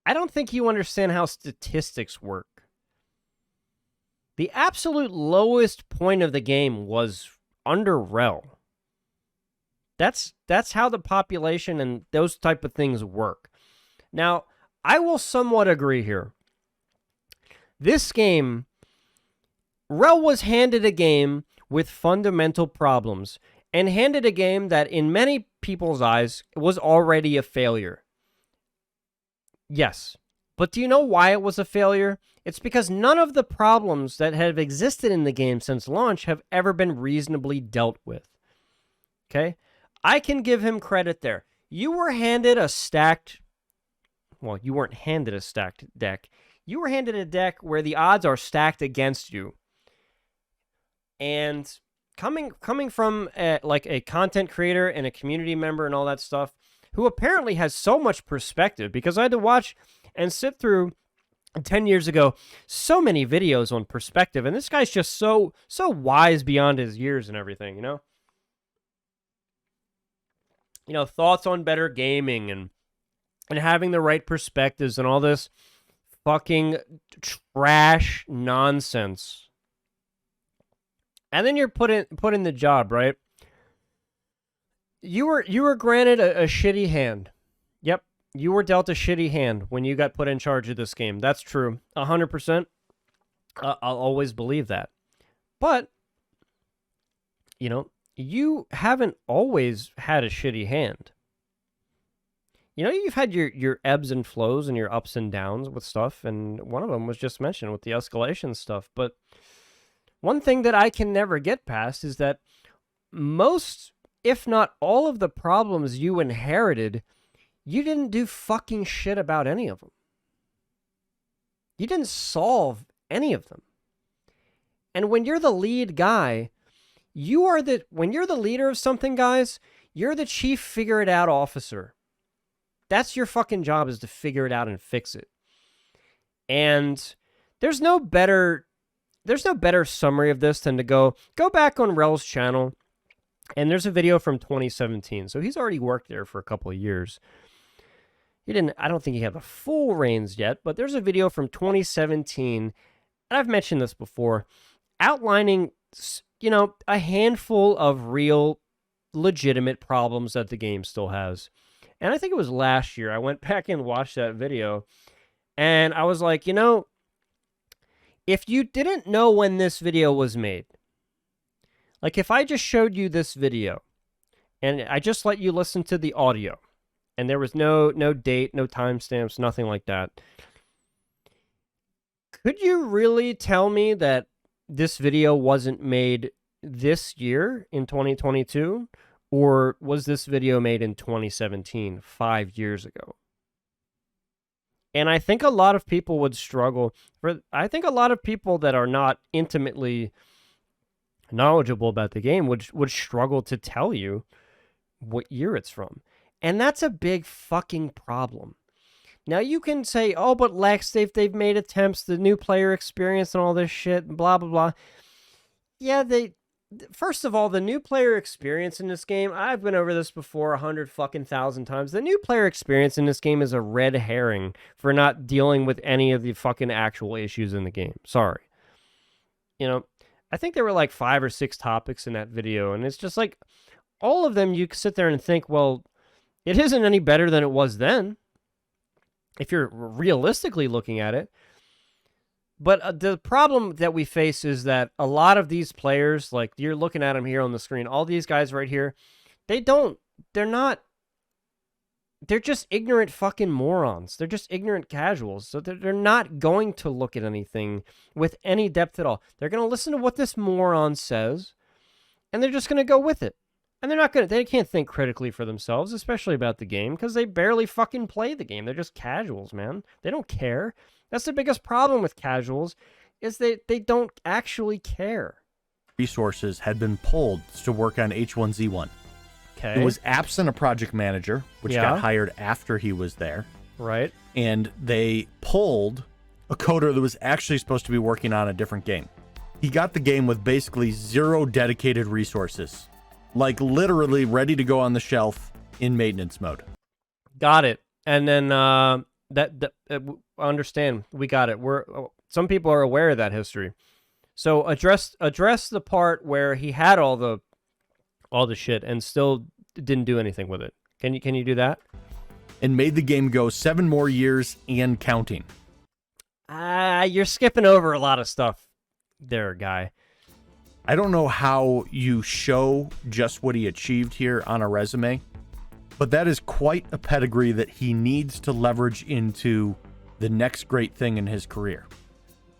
I don't think you understand how statistics work. The absolute lowest point of the game was under Rel. That's how the population and those type of things work. Now, I will somewhat agree here. This game, Rel was handed a game with fundamental problems, and handed a game that in many people's eyes was already a failure. Yes, but do you know why it was a failure? It's because none of the problems that have existed in the game since launch have ever been reasonably dealt with. Okay? I can give him credit there. You were handed a stacked... Well, you weren't handed a stacked deck. You were handed a deck where the odds are stacked against you. And coming from a content creator and a community member and all that stuff, who apparently has so much perspective, because I had to watch and sit through 10 years ago so many videos on perspective, and this guy's just so wise beyond his years and everything, you know? Thoughts on better gaming and having the right perspectives and all this fucking trash nonsense. And then you're put in the job, right? You were granted a shitty hand. Yep, you were dealt a shitty hand when you got put in charge of this game. That's true. 100%. I'll always believe that. But, you haven't always had a shitty hand. You've had your ebbs and flows and your ups and downs with stuff, and one of them was just mentioned with the escalation stuff. But one thing that I can never get past is that most, if not all of the problems you inherited, you didn't do fucking shit about any of them. You didn't solve any of them. And when you're the lead guy, when you're the leader of something, guys, you're the chief figure it out officer. That's your fucking job, is to figure it out and fix it. And there's no better summary of this than to go back on Rel's channel, and there's a video from 2017. So he's already worked there for a couple of years. I don't think he had the full reins yet, but there's a video from 2017, and I've mentioned this before, outlining, a handful of real legitimate problems that the game still has. And I think it was last year, I went back and watched that video, And I was like, if you didn't know when this video was made, like if I just showed you this video and I just let you listen to the audio and there was no date, no timestamps, nothing like that, could you really tell me that this video wasn't made this year in 2022? Or was this video made in 2017, 5 years ago? And I think a lot of people would struggle. I think a lot of people that are not intimately knowledgeable about the game would struggle to tell you what year it's from. And that's a big fucking problem. Now you can say, oh, but Lex, they've made attempts, the new player experience and all this shit, and blah, blah, blah. Yeah, first of all, the new player experience in this game, I've been over this before 100,000 times. The new player experience in this game is a red herring for not dealing with any of the fucking actual issues in the game. Sorry. I think there were like 5 or 6 topics in that video, and it's just like, all of them you can sit there and think, well, it isn't any better than it was then, if you're realistically looking at it. But the problem that we face is that a lot of these players, like you're looking at them here on the screen, all these guys right here, they're just ignorant fucking morons. They're just ignorant casuals. So they're not going to look at anything with any depth at all. They're going to listen to what this moron says, and they're just going to go with it. And they can't think critically for themselves, especially about the game, because they barely fucking play the game. They're just casuals, man. They don't care. That's the biggest problem with casuals, is they don't actually care. Resources had been pulled to work on H1Z1. Okay. It was absent a project manager, which Yeah. got hired after he was there. Right. And they pulled a coder that was actually supposed to be working on a different game. He got the game with basically 0 dedicated resources. Like literally ready to go on the shelf in maintenance mode. Got it. And then understand, we got it. Some people are aware of that history. So address the part where he had all the shit and still didn't do anything with it. Can you do that? And made the game go 7 more years and counting. You're skipping over a lot of stuff there, guy. I don't know how you show just what he achieved here on a resume, but that is quite a pedigree that he needs to leverage into the next great thing in his career.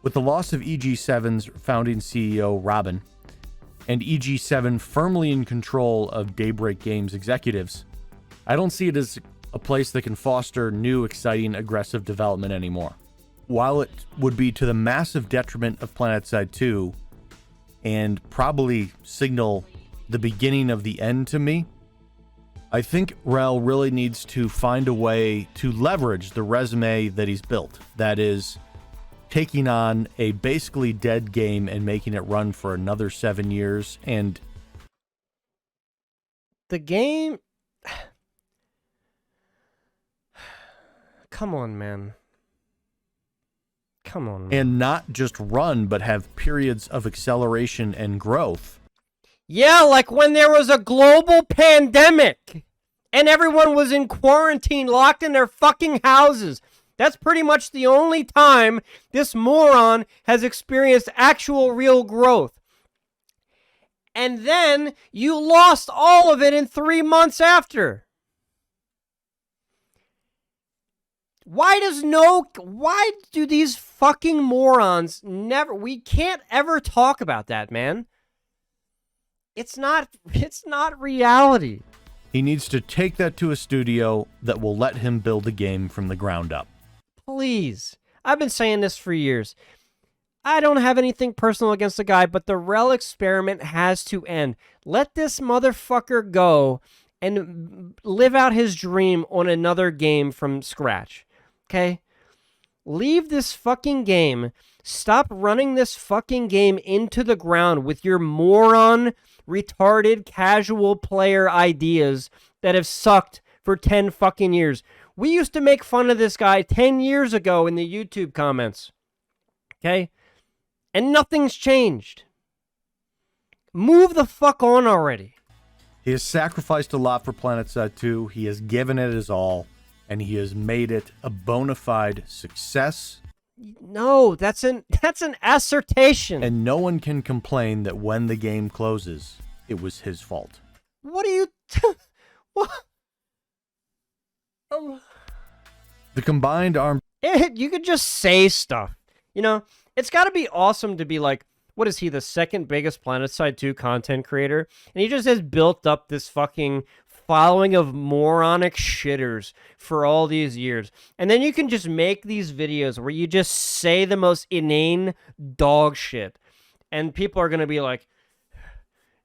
With the loss of EG7's founding CEO, Robin, and EG7 firmly in control of Daybreak Games executives, I don't see it as a place that can foster new, exciting, aggressive development anymore. While it would be to the massive detriment of PlanetSide 2 and probably signal the beginning of the end to me, I think Rel really needs to find a way to leverage the resume that he's built. That is, taking on a basically dead game and making it run for another 7 years. And The game... Come on, man. Come on, man. and not just run, but have periods of acceleration and growth. Yeah, like when there was a global pandemic and everyone was in quarantine, locked in their fucking houses. That's pretty much the only time this moron has experienced actual real growth. And then you lost all of it in 3 months after. Why do these fucking morons we can't ever talk about that, man. It's not reality. He needs to take that to a studio that will let him build a game from the ground up. Please. I've been saying this for years. I don't have anything personal against the guy, but the Rel experiment has to end. Let this motherfucker go and live out his dream on another game from scratch. Okay? Leave this fucking game. Stop running this fucking game into the ground with your moron, retarded, casual player ideas that have sucked for 10 fucking years. We used to make fun of this guy 10 years ago in the YouTube comments. Okay? And nothing's changed. Move the fuck on already. He has sacrificed a lot for PlanetSide 2. He has given it his all. and he has made it a bona fide success. No, that's an assertion. And no one can complain that when the game closes, it was his fault. What are you... what? The combined arm... You could just say stuff. You know, it's got to be awesome to be like, what is he, the second biggest PlanetSide 2 content creator? And he just has built up this fucking following of moronic shitters for all these years. And then you can just make these videos where you just say the most inane dog shit. And people are going to be like,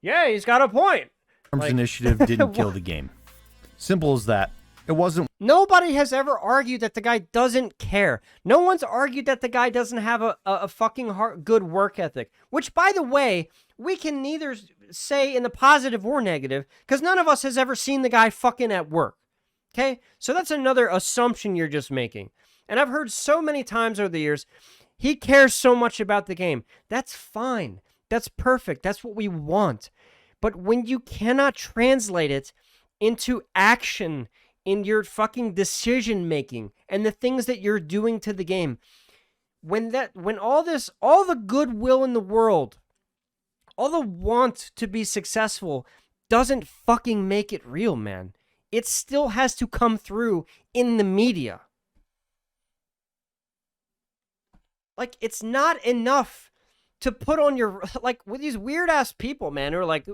yeah, he's got a point. Arms Initiative didn't kill the game. Simple as that. It wasn't... Nobody has ever argued that the guy doesn't care. No one's argued that the guy doesn't have a fucking good work ethic. Which, by the way, we can neither say in the positive or negative, because none of us has ever seen the guy fucking at work. Okay? So that's another assumption you're just making. And I've heard so many times over the years, he cares so much about the game. That's fine. That's perfect. That's what we want. But when you cannot translate it into action in your fucking decision making and the things that you're doing to the game, when all the goodwill in the world, all the want to be successful doesn't fucking make it real, man. It still has to come through in the media. Like, it's not enough to put on your, like, with these weird ass people, man, who are like,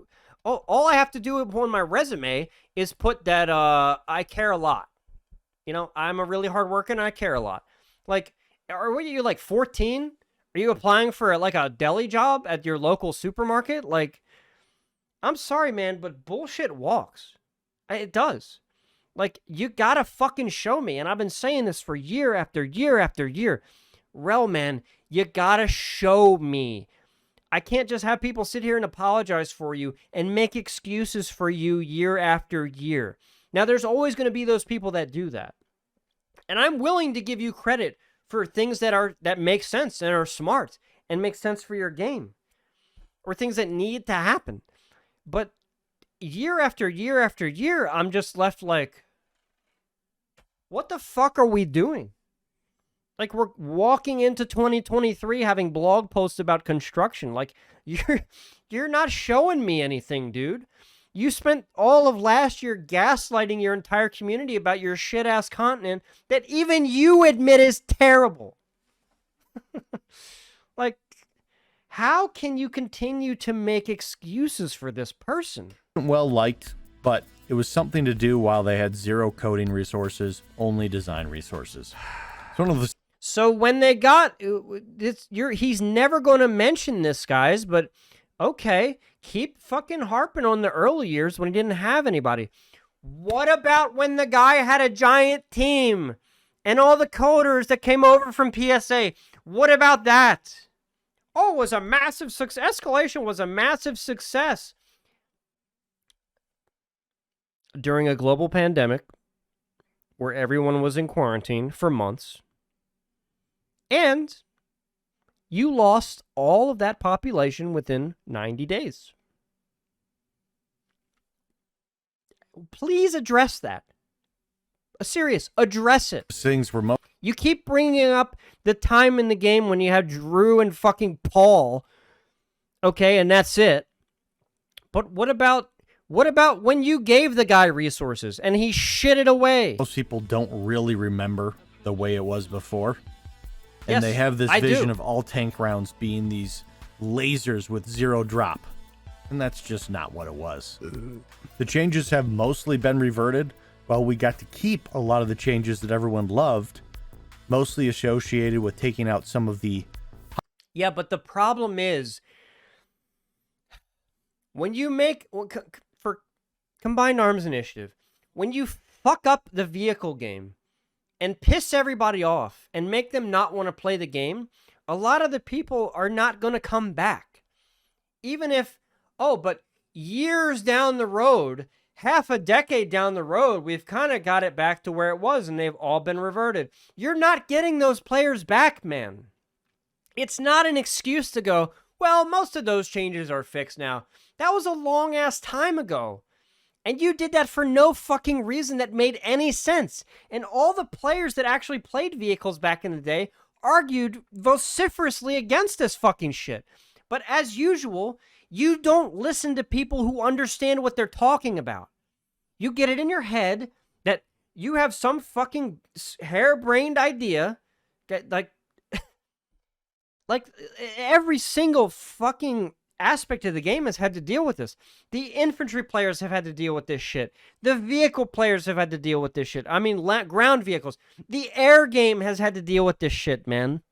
oh, all I have to do on my resume is put that I care a lot. You know, I'm a really hard worker and I care a lot. Like, are you like 14? Are you applying for like a deli job at your local supermarket? Like, I'm sorry, man, but bullshit walks. It does. Like, you gotta fucking show me. And I've been saying this for year after year after year. Rel, man, you gotta show me. I can't just have people sit here and apologize for you and make excuses for you year after year. Now, there's always going to be those people that do that. And I'm willing to give you credit for things that make sense and are smart and make sense for your game, or things that need to happen. But year after year after year, I'm just left like, what the fuck are we doing? Like, we're walking into 2023 having blog posts about construction. Like, you're not showing me anything, dude. You spent all of last year gaslighting your entire community about your shit-ass continent that even you admit is terrible. Like, how can you continue to make excuses for this person? Well liked, but it was something to do while they had zero coding resources, only design resources. It's one of the... So when they got he's never going to mention this, guys, but okay, keep fucking harping on the early years when he didn't have anybody. What about when the guy had a giant team and all the coders that came over from PSA? What about that? Oh, it was a massive success. Escalation was a massive success. During a global pandemic where everyone was in quarantine for months, and you lost all of that population within 90 days. Please address that. Serious, address it. Things were... You keep bringing up the time in the game when you had Drew and fucking Paul. Okay, and that's it. But what about when you gave the guy resources and he shit it away? Most people don't really remember the way it was before. And Yes, they have this I vision do. of all tank rounds being these lasers with zero drop. And that's just not what it was. The changes have mostly been reverted, while we got to keep a lot of the changes that everyone loved, mostly associated with taking out some of the... Yeah, but the problem is, when you make, for Combined Arms Initiative, when you fuck up the vehicle game and piss everybody off and make them not want to play the game, a lot of the people are not going to come back. Even if, but years down the road, half a decade down the road, we've kind of got it back to where it was and they've all been reverted. You're not getting those players back, man. It's not an excuse to go, well, most of those changes are fixed now. That was a long-ass time ago. And you did that for no fucking reason that made any sense. And all the players that actually played vehicles back in the day argued vociferously against this fucking shit. But as usual, you don't listen to people who understand what they're talking about. You get it in your head that you have some fucking harebrained idea, like every single fucking aspect of the game has had to deal with this. The infantry players have had to deal with this shit. The vehicle players have had to deal with this shit. I mean, ground vehicles. The air game has had to deal with this shit, man.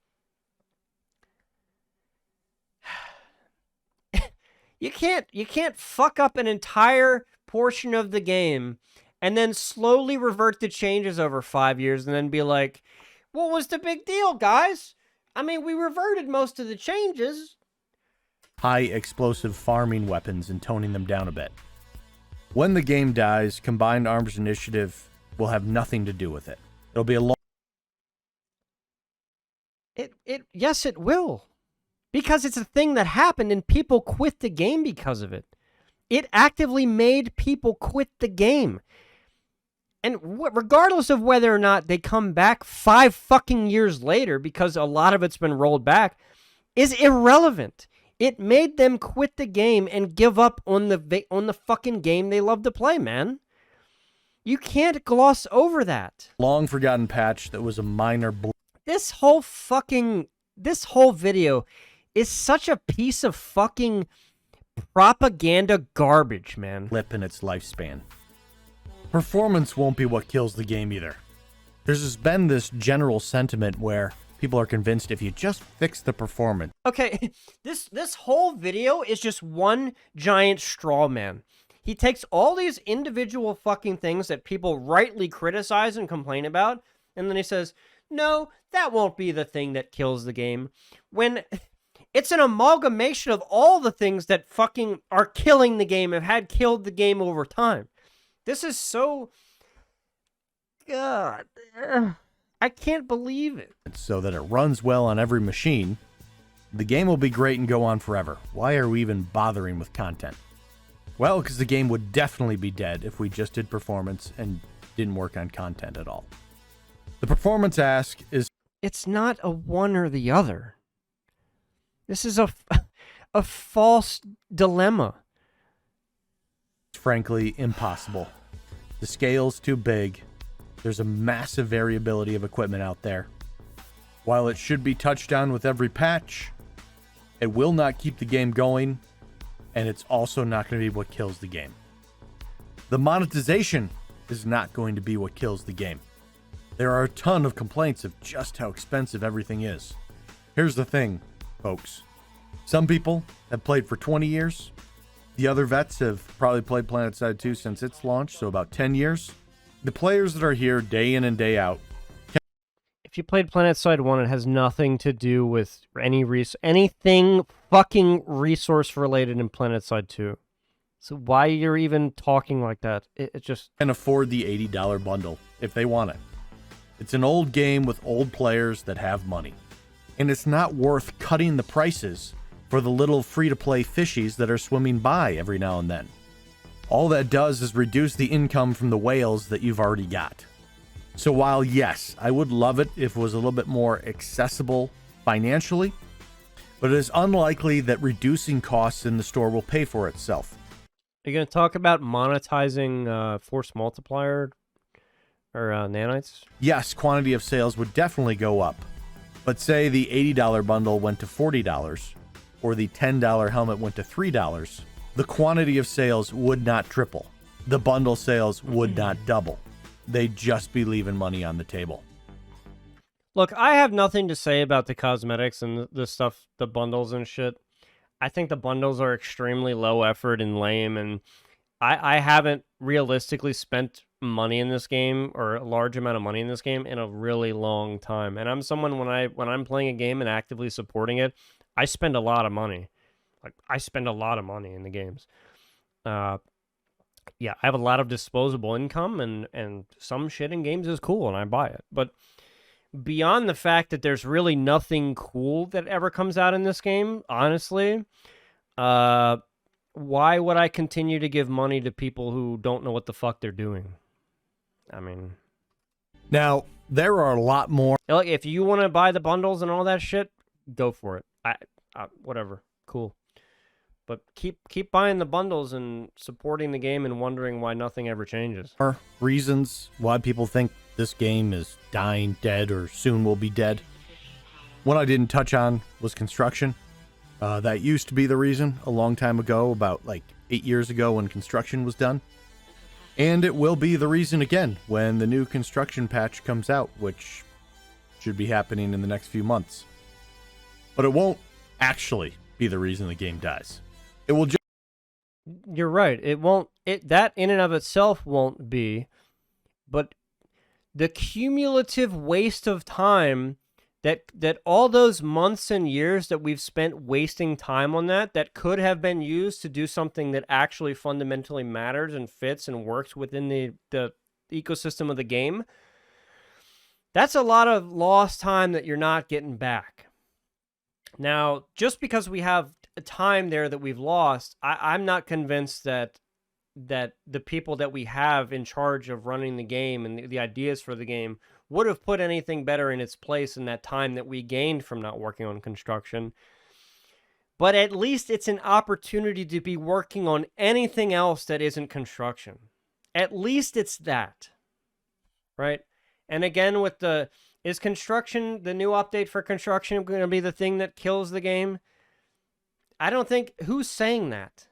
You can't fuck up an entire portion of the game and then slowly revert the changes over 5 years and then be like, what was the big deal, guys? I mean, we reverted most of the changes. High explosive farming weapons and toning them down a bit. When the game dies, Combined Arms Initiative will have nothing to do with it. It'll be a long... Yes, it will. Because it's a thing that happened and people quit the game because of it. It actively made people quit the game. And regardless of whether or not they come back 5 fucking years later, because a lot of it's been rolled back, is irrelevant. It made them quit the game and give up on the fucking game they love to play, man. You can't gloss over that. Long forgotten patch that was a minor This whole video is such a piece of fucking propaganda garbage, man. blip in its lifespan. Performance won't be what kills the game either. There's been this general sentiment where people are convinced if you just fix the performance. Okay, this whole video is just one giant straw man. He takes all these individual fucking things that people rightly criticize and complain about, and then he says, no, that won't be the thing that kills the game. When it's an amalgamation of all the things that fucking are killing the game and had killed the game over time. This is so... God... I can't believe it. So that it runs well on every machine, the game will be great and go on forever. Why are we even bothering with content? Well, because the game would definitely be dead if we just did performance and didn't work on content at all. The performance ask is... It's not a one or the other. This is a false dilemma. frankly impossible. The scale's too big. There's a massive variability of equipment out there. While it should be touched on with every patch, it will not keep the game going, and it's also not going to be what kills the game. The monetization is not going to be what kills the game. There are a ton of complaints of just how expensive everything is. Here's the thing, folks. Some people have played for 20 years. The other vets have probably played PlanetSide 2 since its launch, so about 10 years. The players that are here day in and day out. If you played PlanetSide 1, it has nothing to do with anything fucking resource related in PlanetSide 2. So why you're even talking like that? It just... Can afford the $80 bundle if they want it. It's an old game with old players that have money. And it's not worth cutting the prices for the little free-to-play fishies that are swimming by every now and then. All that does is reduce the income from the whales that you've already got. So while, yes, I would love it if it was a little bit more accessible financially, but it is unlikely that reducing costs in the store will pay for itself. Are you going to talk about monetizing force multiplier or nanites? Yes, quantity of sales would definitely go up. But say the $80 bundle went to $40, or the $10 helmet went to $3, the quantity of sales would not triple. The bundle sales would not double. They'd just be leaving money on the table. Look, I have nothing to say about the cosmetics and the stuff, the bundles and shit. I think the bundles are extremely low effort and lame, and I haven't realistically spent money in this game, or a large amount of money in this game, in a really long time. And I'm someone, when I'm playing a game and actively supporting it, I spend a lot of money. Like, I spend a lot of money in the games. Yeah, I have a lot of disposable income, and some shit in games is cool, and I buy it. But beyond the fact that there's really nothing cool that ever comes out in this game, honestly, why would I continue to give money to people who don't know what the fuck they're doing? I mean, Now, there are a lot more look, if you want to buy the bundles and all that shit, go for it. Whatever, cool. But keep buying the bundles and supporting the game and wondering why nothing ever changes. reasons why people think this game is dying, dead, or soon will be dead. One I didn't touch on was construction. That used to be the reason a long time ago, about like 8 years ago when construction was done. And it will be the reason again when the new construction patch comes out, which should be happening in the next few months. But it won't actually be the reason the game dies. It will just... You're right. It won't. That in and of itself won't be, but the cumulative waste of time that all those months and years that we've spent wasting time on that could have been used to do something that actually fundamentally matters and fits and works within the ecosystem of the game. That's a lot of lost time that you're not getting back. Now, just because we have time there that we've lost, I'm not convinced that the people that we have in charge of running the game and the ideas for the game would have put anything better in its place in that time that we gained from not working on construction. But at least it's an opportunity to be working on anything else that isn't construction. At least it's that, right? And again, with is construction, the new update for construction, going to be the thing that kills the game? I don't think, who's saying that?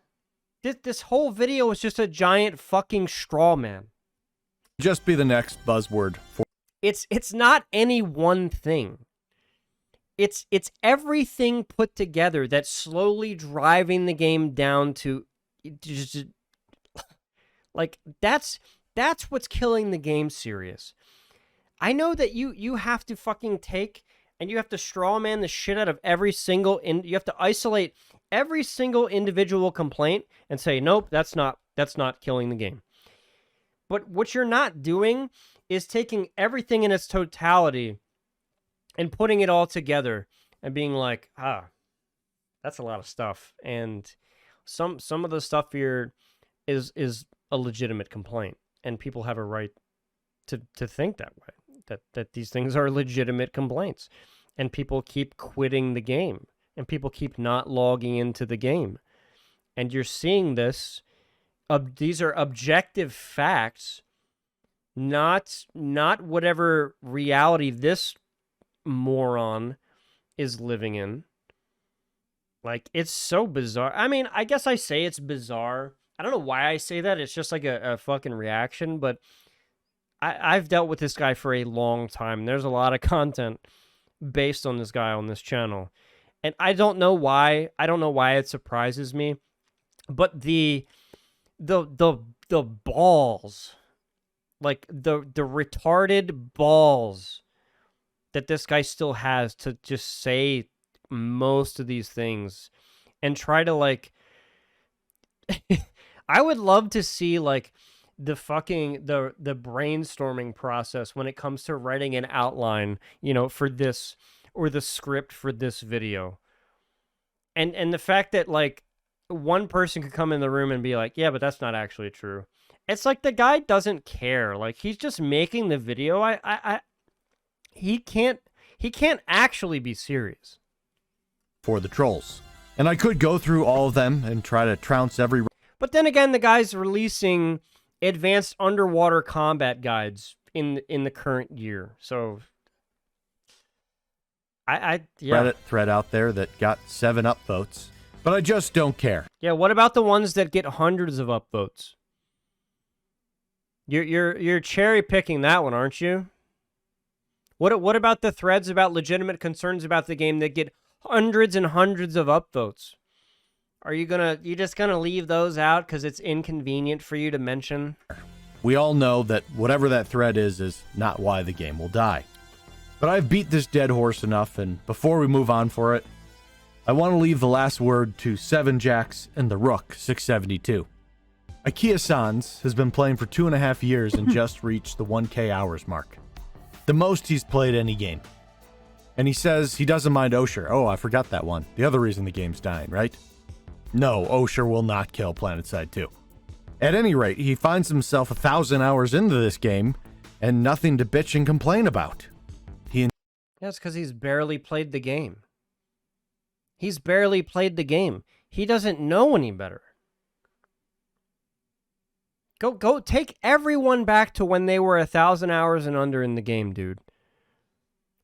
This whole video is just a giant fucking straw man. just be the next buzzword for... It's not any one thing. It's everything put together that's slowly driving the game down to just like that's what's killing the game, Cyrious. I know that you have to fucking take and you have to straw man the shit out of every single you have to isolate every single individual complaint and say nope, that's not killing the game. But what you're not doing is taking everything in its totality and putting it all together and being like, that's a lot of stuff. And some of the stuff here is a legitimate complaint, and people have a right to think that way, that these things are legitimate complaints, and people keep quitting the game, and people keep not logging into the game. And you're seeing this. These are objective facts, not whatever reality this moron is living in. Like, it's so bizarre. I mean, I guess I say it's bizarre. I don't know why I say that. It's just like a fucking reaction, but I've dealt with this guy for a long time. There's a lot of content based on this guy on this channel. And I don't know why. I don't know why it surprises me. But the balls, like the retarded balls that this guy still has to just say most of these things and try to like I would love to see like the brainstorming process when it comes to writing an outline, for this or the script for this video. And the fact that like one person could come in the room and be like, yeah, but that's not actually true. It's like the guy doesn't care. Like, he's just making the video. He can't actually be serious. For the trolls. And I could go through all of them and try to trounce every... But then again, the guy's releasing advanced underwater combat guides in the current year. So yeah. Reddit thread out there that got 7 upvotes. But I just don't care. Yeah, what about the ones that get hundreds of upvotes? You're cherry picking that one, aren't you? What about the threads about legitimate concerns about the game that get hundreds and hundreds of upvotes? Are you just gonna leave those out because it's inconvenient for you to mention? We all know that whatever that thread is not why the game will die. But I've beat this dead horse enough, and before we move on for it, I want to leave the last word to 7jacks and the Rook 672. IKEA Sans has been playing for 2.5 years and just reached the 1K hours mark. The most he's played any game. And he says he doesn't mind Oshur. Oh, I forgot that one. The other reason the game's dying, right? No, Oshur will not kill PlanetSide 2. At any rate, he finds himself 1,000 hours into this game and nothing to bitch and complain about. That's because he's barely played the game. He's barely played the game. He doesn't know any better. Go take everyone back to when they were 1,000 hours and under in the game, dude.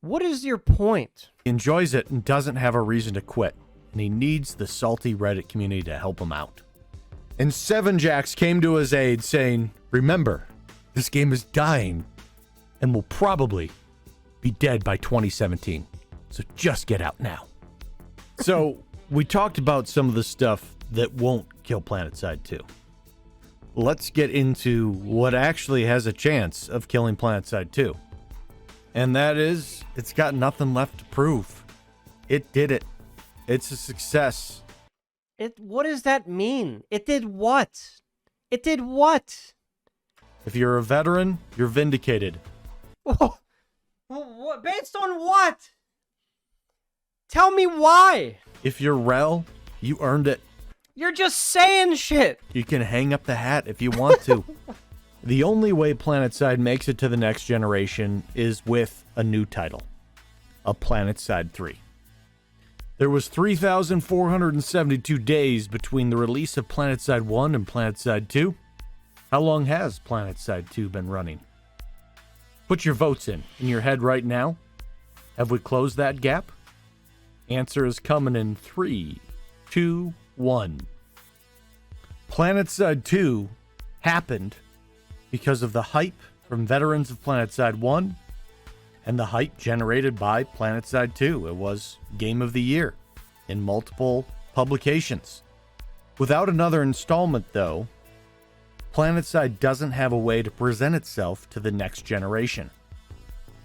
What is your point? He enjoys it and doesn't have a reason to quit, and he needs the salty Reddit community to help him out. And Seven Jacks came to his aid saying, remember, this game is dying and will probably be dead by 2017. So just get out now. So we talked about some of the stuff that won't kill PlanetSide 2. Let's get into what actually has a chance of killing PlanetSide 2. And that is, it's got nothing left to prove. It did it. It's a success. What does that mean? It did what? It did what? If you're a veteran, you're vindicated. What? Based on what? Tell me why. If you're Rel, you earned it. You're just saying shit. You can hang up the hat if you want to. The only way PlanetSide makes it to the next generation is with a new title, a PlanetSide 3. There was 3,472 days between the release of PlanetSide 1 and PlanetSide 2. How long has PlanetSide 2 been running? Put your votes in your head right now. Have we closed that gap? Answer is coming in 3, 2, 1. PlanetSide 2 happened because of the hype from veterans of PlanetSide 1 and the hype generated by PlanetSide 2. It was Game of the Year in multiple publications. Without another installment, though, PlanetSide doesn't have a way to present itself to the next generation.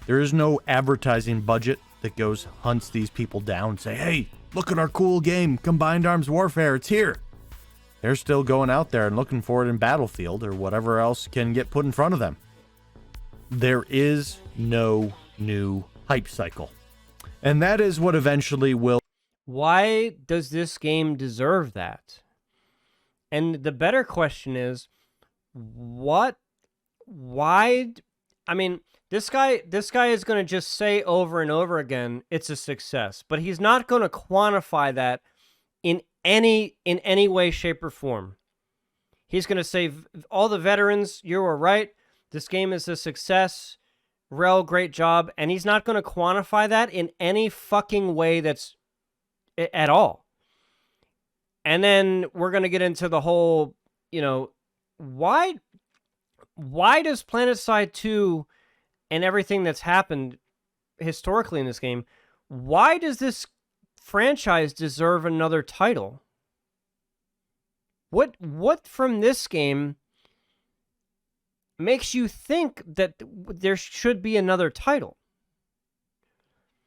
There is no advertising budget that goes hunts these people down and say, hey, look at our cool game, Combined Arms Warfare, it's here. They're still going out there and looking for it in Battlefield or whatever else can get put in front of them. There is no new hype cycle. And that is what eventually will... Why does this game deserve that? And the better question is, why? I mean, this guy is going to just say over and over again, it's a success, but he's not going to quantify that in any way, shape, or form. He's going to say, all the veterans, you were right. This game is a success. Rel, great job. And he's not going to quantify that in any fucking way that's at all. And then we're going to get into the whole, why does PlanetSide 2 and everything that's happened historically in this game, why does this franchise deserve another title? What from this game makes you think that there should be another title?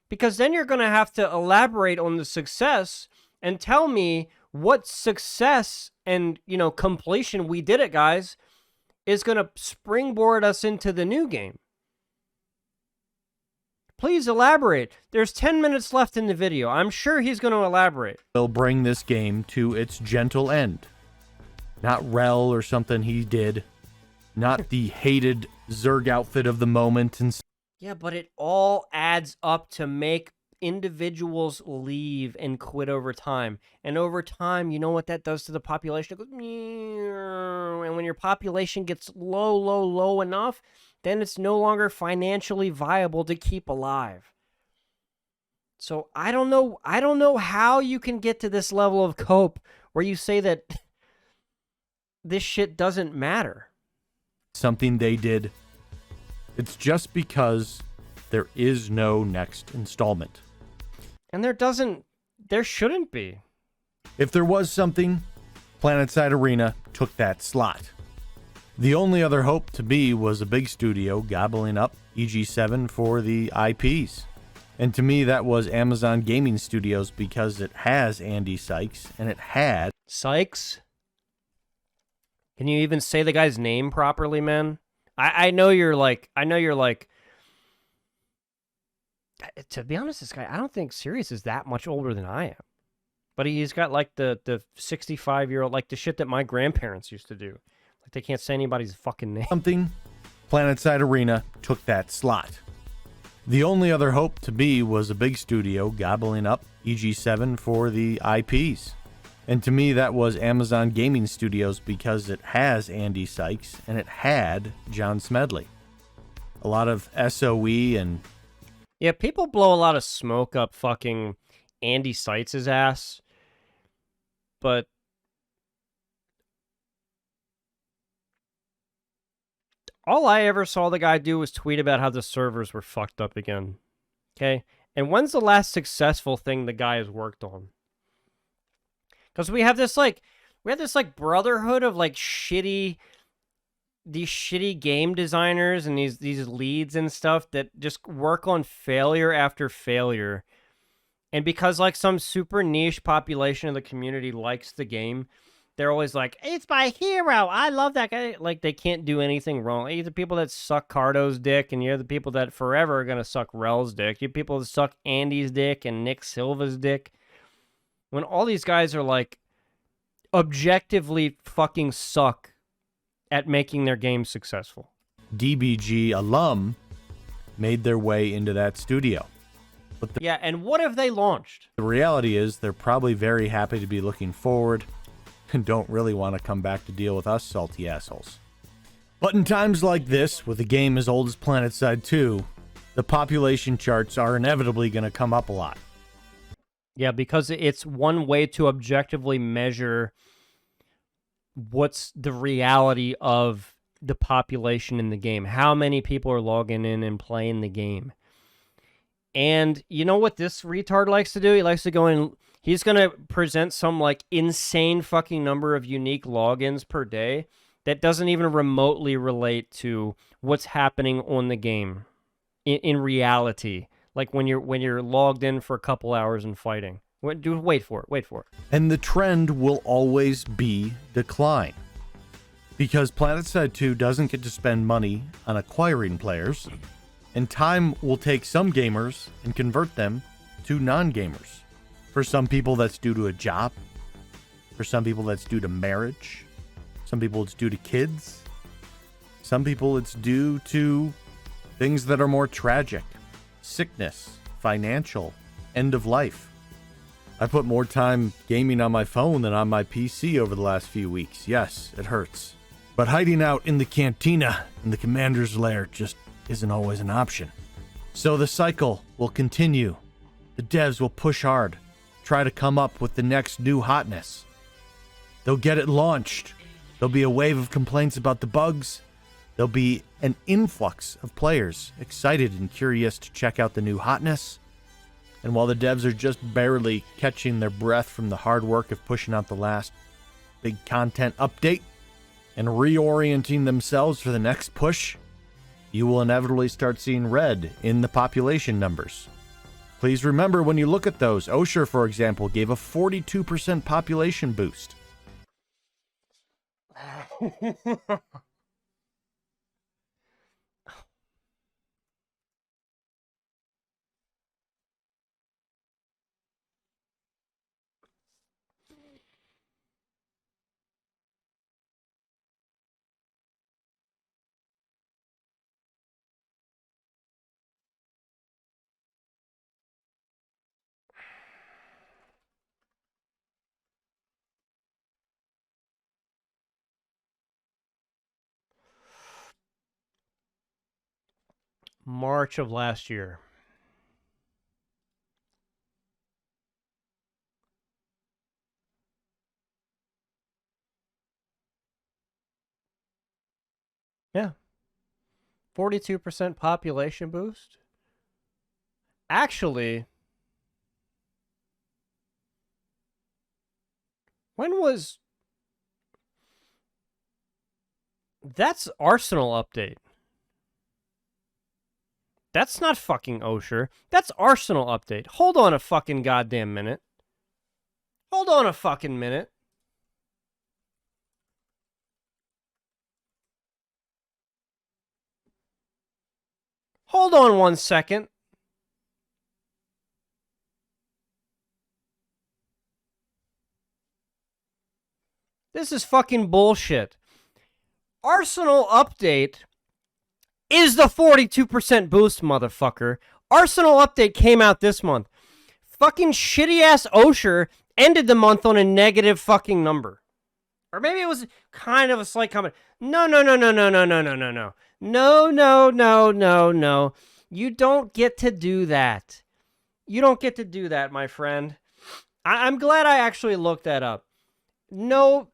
Because then you're going to have to elaborate on the success and tell me what success and, completion, we did it, guys, is going to springboard us into the new game. Please elaborate. There's 10 minutes left in the video. I'm sure he's going to elaborate. Will bring this game to its gentle end. Not Rel or something he did. Not the hated Zerg outfit of the moment. Yeah, but it all adds up to make individuals leave and quit over time. And over time, you know what that does to the population? It goes, meow. And when your population gets low enough, then it's no longer financially viable to keep alive. So I don't know how you can get to this level of cope where you say that this shit doesn't matter. Something they did. It's just because there is no next installment. And there shouldn't be. If there was something, PlanetSide Arena took that slot. The only other hope to me was a big studio gobbling up EG7 for the IPs. And to me, that was Amazon Gaming Studios because it has Andy Sykes and it had... Sykes? Can you even say the guy's name properly, man? I know you're like... To be honest, this guy, I don't think Cyrious is that much older than I am. But he's got like the 65-year-old, like the shit that my grandparents used to do. Like they can't say anybody's fucking name. Something, PlanetSide Arena took that slot. The only other hope to me was a big studio gobbling up EG7 for the IPs. And to me, that was Amazon Gaming Studios because it has Andy Sykes and it had John Smedley. A lot of SOE and... Yeah, people blow a lot of smoke up fucking Andy Sykes' ass. But all I ever saw the guy do was tweet about how the servers were fucked up again. Okay? And when's the last successful thing the guy has worked on? Because we have this brotherhood of like these shitty game designers and these leads and stuff that just work on failure after failure. And because like some super niche population of the community likes the game, they're always like, it's my hero. I love that guy. Like they can't do anything wrong. You're the people that suck Cardo's dick, and you're the people that forever are gonna suck Rel's dick. You're people that suck Andy's dick and Nick Silva's dick. When all these guys are like objectively fucking suck at making their game successful. DBG alum made their way into that studio. But Yeah, and what have they launched? the reality is they're probably very happy to be looking forward and don't really want to come back to deal with us salty assholes. But in times like this, with a game as old as PlanetSide 2, the population charts are inevitably going to come up a lot. Yeah, because it's one way to objectively measure what's the reality of the population in the game. How many people are logging in and playing the game. And you know what this retard likes to do? He likes to go in, he's going to present some like insane fucking number of unique logins per day that doesn't even remotely relate to what's happening on the game in reality. Like when you're logged in for a couple hours and fighting. Wait for it. And the trend will always be decline. Because PlanetSide 2 doesn't get to spend money on acquiring players, and time will take some gamers and convert them to non-gamers. For some people, that's due to a job. For some people, that's due to marriage. Some people, it's due to kids. Some people, it's due to things that are more tragic. Sickness, financial, end of life. I put more time gaming on my phone than on my PC over the last few weeks. Yes, it hurts. But hiding out in the cantina in the commander's lair just isn't always an option. So the cycle will continue. The devs will push hard, try to come up with the next new hotness. They'll get it launched. There'll be a wave of complaints about the bugs. There'll be an influx of players excited and curious to check out the new hotness. And while the devs are just barely catching their breath from the hard work of pushing out the last big content update and reorienting themselves for the next push, you will inevitably start seeing red in the population numbers. Please remember when you look at those, Oshur, for example, gave a 42% population boost. March of last year. Yeah. 42% population boost. Actually, when was... That's Arsenal update. That's not fucking Oshur. That's Arsenal update. Hold on a fucking goddamn minute. Hold on a fucking minute. Hold on 1 second. This is fucking bullshit. Arsenal update is the 42% boost, motherfucker. Arsenal update came out this month. Fucking shitty-ass Oshur ended the month on a negative fucking number. Or maybe it was kind of a slight comment. No. No. You don't get to do that. You don't get to do that, my friend. I'm glad I actually looked that up. No.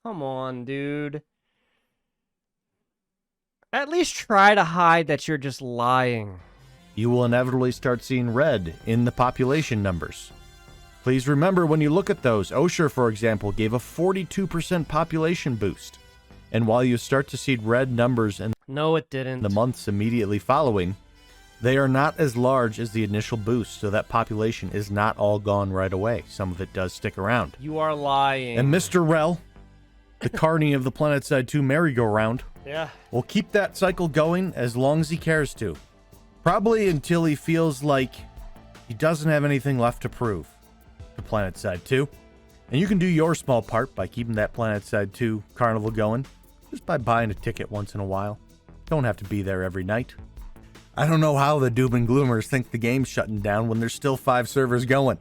Come on, dude. At least try to hide that you're just lying. You will inevitably start seeing red in the population numbers. Please remember when you look at those, Oshur, for example, gave a 42% population boost. And while you start to see red numbers in No, it didn't. the months immediately following, they are not as large as the initial boost, so that population is not all gone right away. Some of it does stick around. You are lying. And Mr. Rel, the carney of the PlanetSide 2 merry-go-round, Yeah. will keep that cycle going as long as he cares to. Probably until he feels like he doesn't have anything left to prove to PlanetSide 2. And you can do your small part by keeping that PlanetSide 2 carnival going, just by buying a ticket once in a while. Don't have to be there every night. I don't know how the doom and gloomers think the game's shutting down when there's still 5 servers going.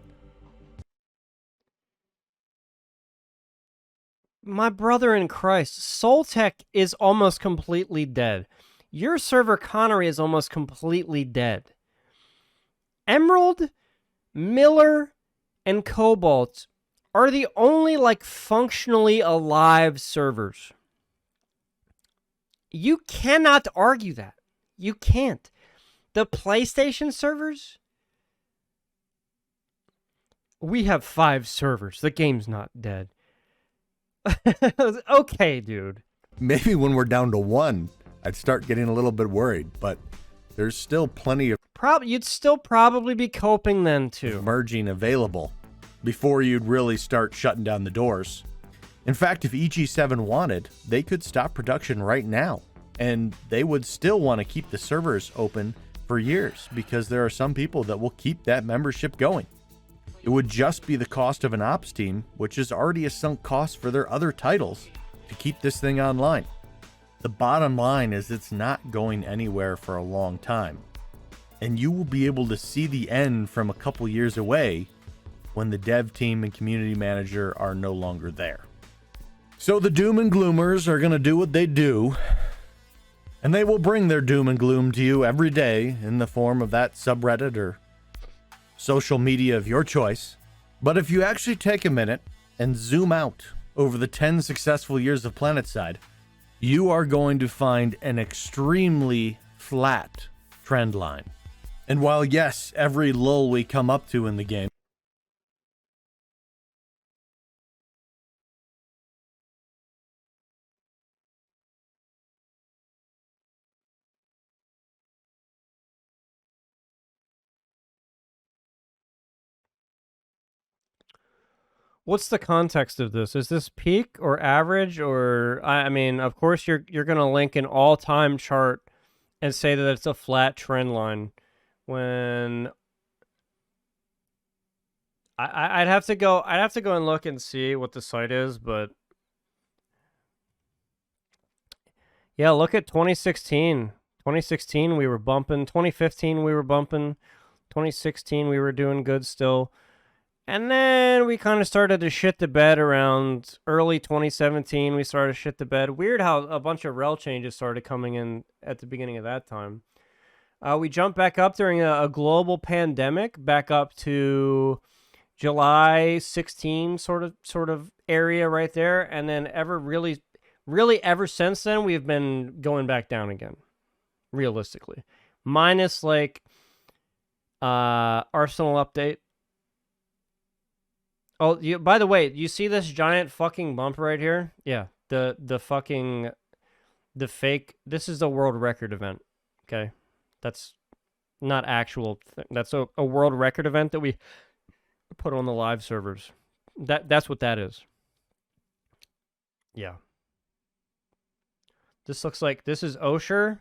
My brother in Christ, Soltech is almost completely dead. Your server Connery is almost completely dead. Emerald, Miller, and Cobalt are the only, like, functionally alive servers. You cannot argue that. You can't. The PlayStation servers? We have 5 servers. The game's not dead. Okay, dude. Maybe when we're down to 1, I'd start getting a little bit worried, but there's still plenty of You'd still probably be coping then, too. merging available before you'd really start shutting down the doors. In fact, if EG7 wanted, they could stop production right now, and they would still want to keep the servers open for years because there are some people that will keep that membership going. It would just be the cost of an ops team, which is already a sunk cost for their other titles, to keep this thing online. The bottom line is it's not going anywhere for a long time, and you will be able to see the end from a couple years away when the dev team and community manager are no longer there. So the doom and gloomers are going to do what they do, and they will bring their doom and gloom to you every day in the form of that subreddit or social media of your choice. But if you actually take a minute and zoom out over the 10 successful years of PlanetSide, you are going to find an extremely flat trend line. And while yes, every lull we come up to in the game What's the context of this? Is this peak or average, or I mean, of course you're gonna link an all-time chart and say that it's a flat trend line when I'd have to go and look and see what the site is, but yeah, look at 2016. 2016 we were bumping, 2015 we were bumping, 2016 we were doing good still. And then we kind of started to shit the bed around early 2017. We started to shit the bed. Weird how a bunch of rel changes started coming in at the beginning of that time. We jumped back up during a global pandemic, back up to July 16 sort of area right there. And then really ever since then, we've been going back down again, realistically. Minus like Arsenal update. Oh, by the way, you see this giant fucking bump right here? Yeah, the fake. This is a world record event. Okay, that's not actual. That's a world record event that we put on the live servers. That's what that is. Yeah. This looks like this is Oshur.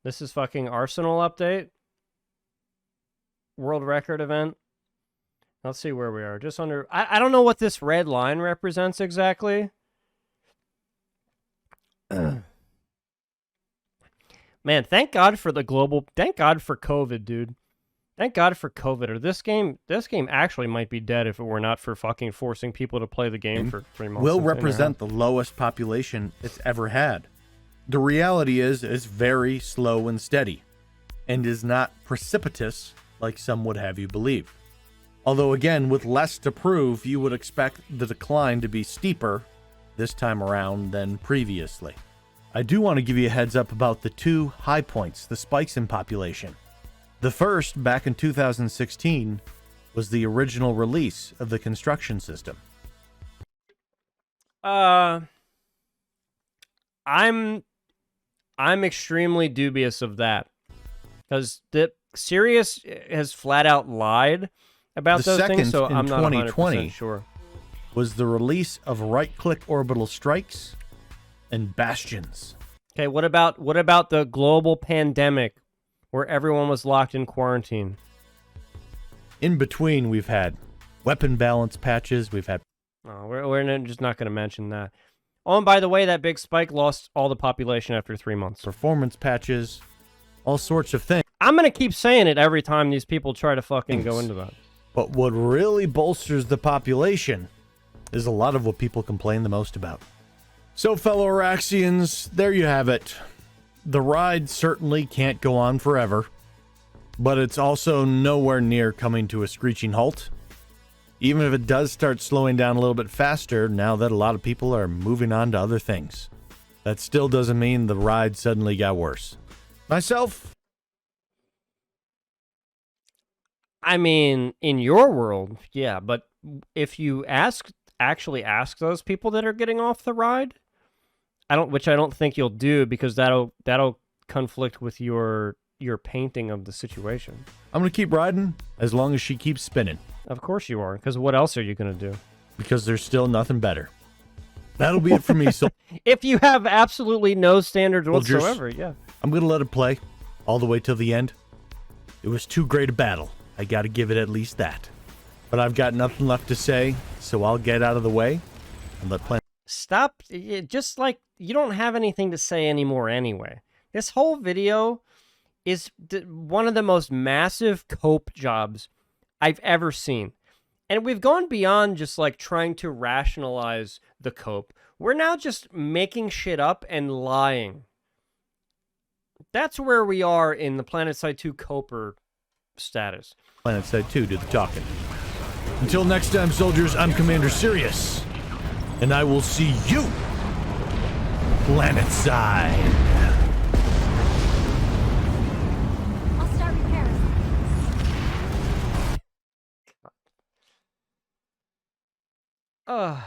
This is fucking Arsenal update. World record event. Let's see where we are. Just under... I don't know what this red line represents exactly. Man, thank God for the global... Thank God for COVID, dude. Thank God for COVID. Or this game actually might be dead if it were not for fucking forcing people to play the game for 3 months. Will represent the lowest population it's ever had. The reality is it's very slow and steady, and is not precipitous like some would have you believe. Although again, with less to prove, you would expect the decline to be steeper this time around than previously. I do want to give you a heads up about the 2 high points, the spikes in population. The first, back in 2016, was the original release of the construction system. I'm extremely dubious of that, because the Cyrious has flat out lied about The those things, second, so in I'm not 2020, 100% sure. Was the release of right-click orbital strikes and bastions. Okay, what about the global pandemic where everyone was locked in quarantine? In between, we've had weapon balance patches. We've had... Oh, we're just not going to mention that. Oh, and by the way, that big spike lost all the population after 3 months. performance patches, all sorts of things. I'm going to keep saying it every time these people try to fucking go into that. But what really bolsters the population is a lot of what people complain the most about. So, fellow Araxians, there you have it. The ride certainly can't go on forever, but it's also nowhere near coming to a screeching halt. Even if it does start slowing down a little bit faster, now that a lot of people are moving on to other things. That still doesn't mean the ride suddenly got worse. Myself, I mean, in your world, yeah, but if you actually ask those people that are getting off the ride, which I don't think you'll do, because that'll conflict with your painting of the situation. I'm going to keep riding as long as she keeps spinning. Of course you are, because what else are you going to do? Because there's still nothing better. That'll be it for me. So If you have absolutely no standards Soldiers. whatsoever, yeah. I'm going to let it play all the way till the end. It was too great a battle. I got to give it at least that. But I've got nothing left to say, so I'll get out of the way and let Planet... Stop. Just like, you don't have anything to say anymore anyway. This whole video is one of the most massive cope jobs I've ever seen. And we've gone beyond just like trying to rationalize the cope. We're now just making shit up and lying. That's where we are in the PlanetSide 2 coper status. PlanetSide 2 do the talking. Until next time, soldiers, I'm Commander Cyrious. And I will see you PlanetSide. I'll start repairs. Ugh.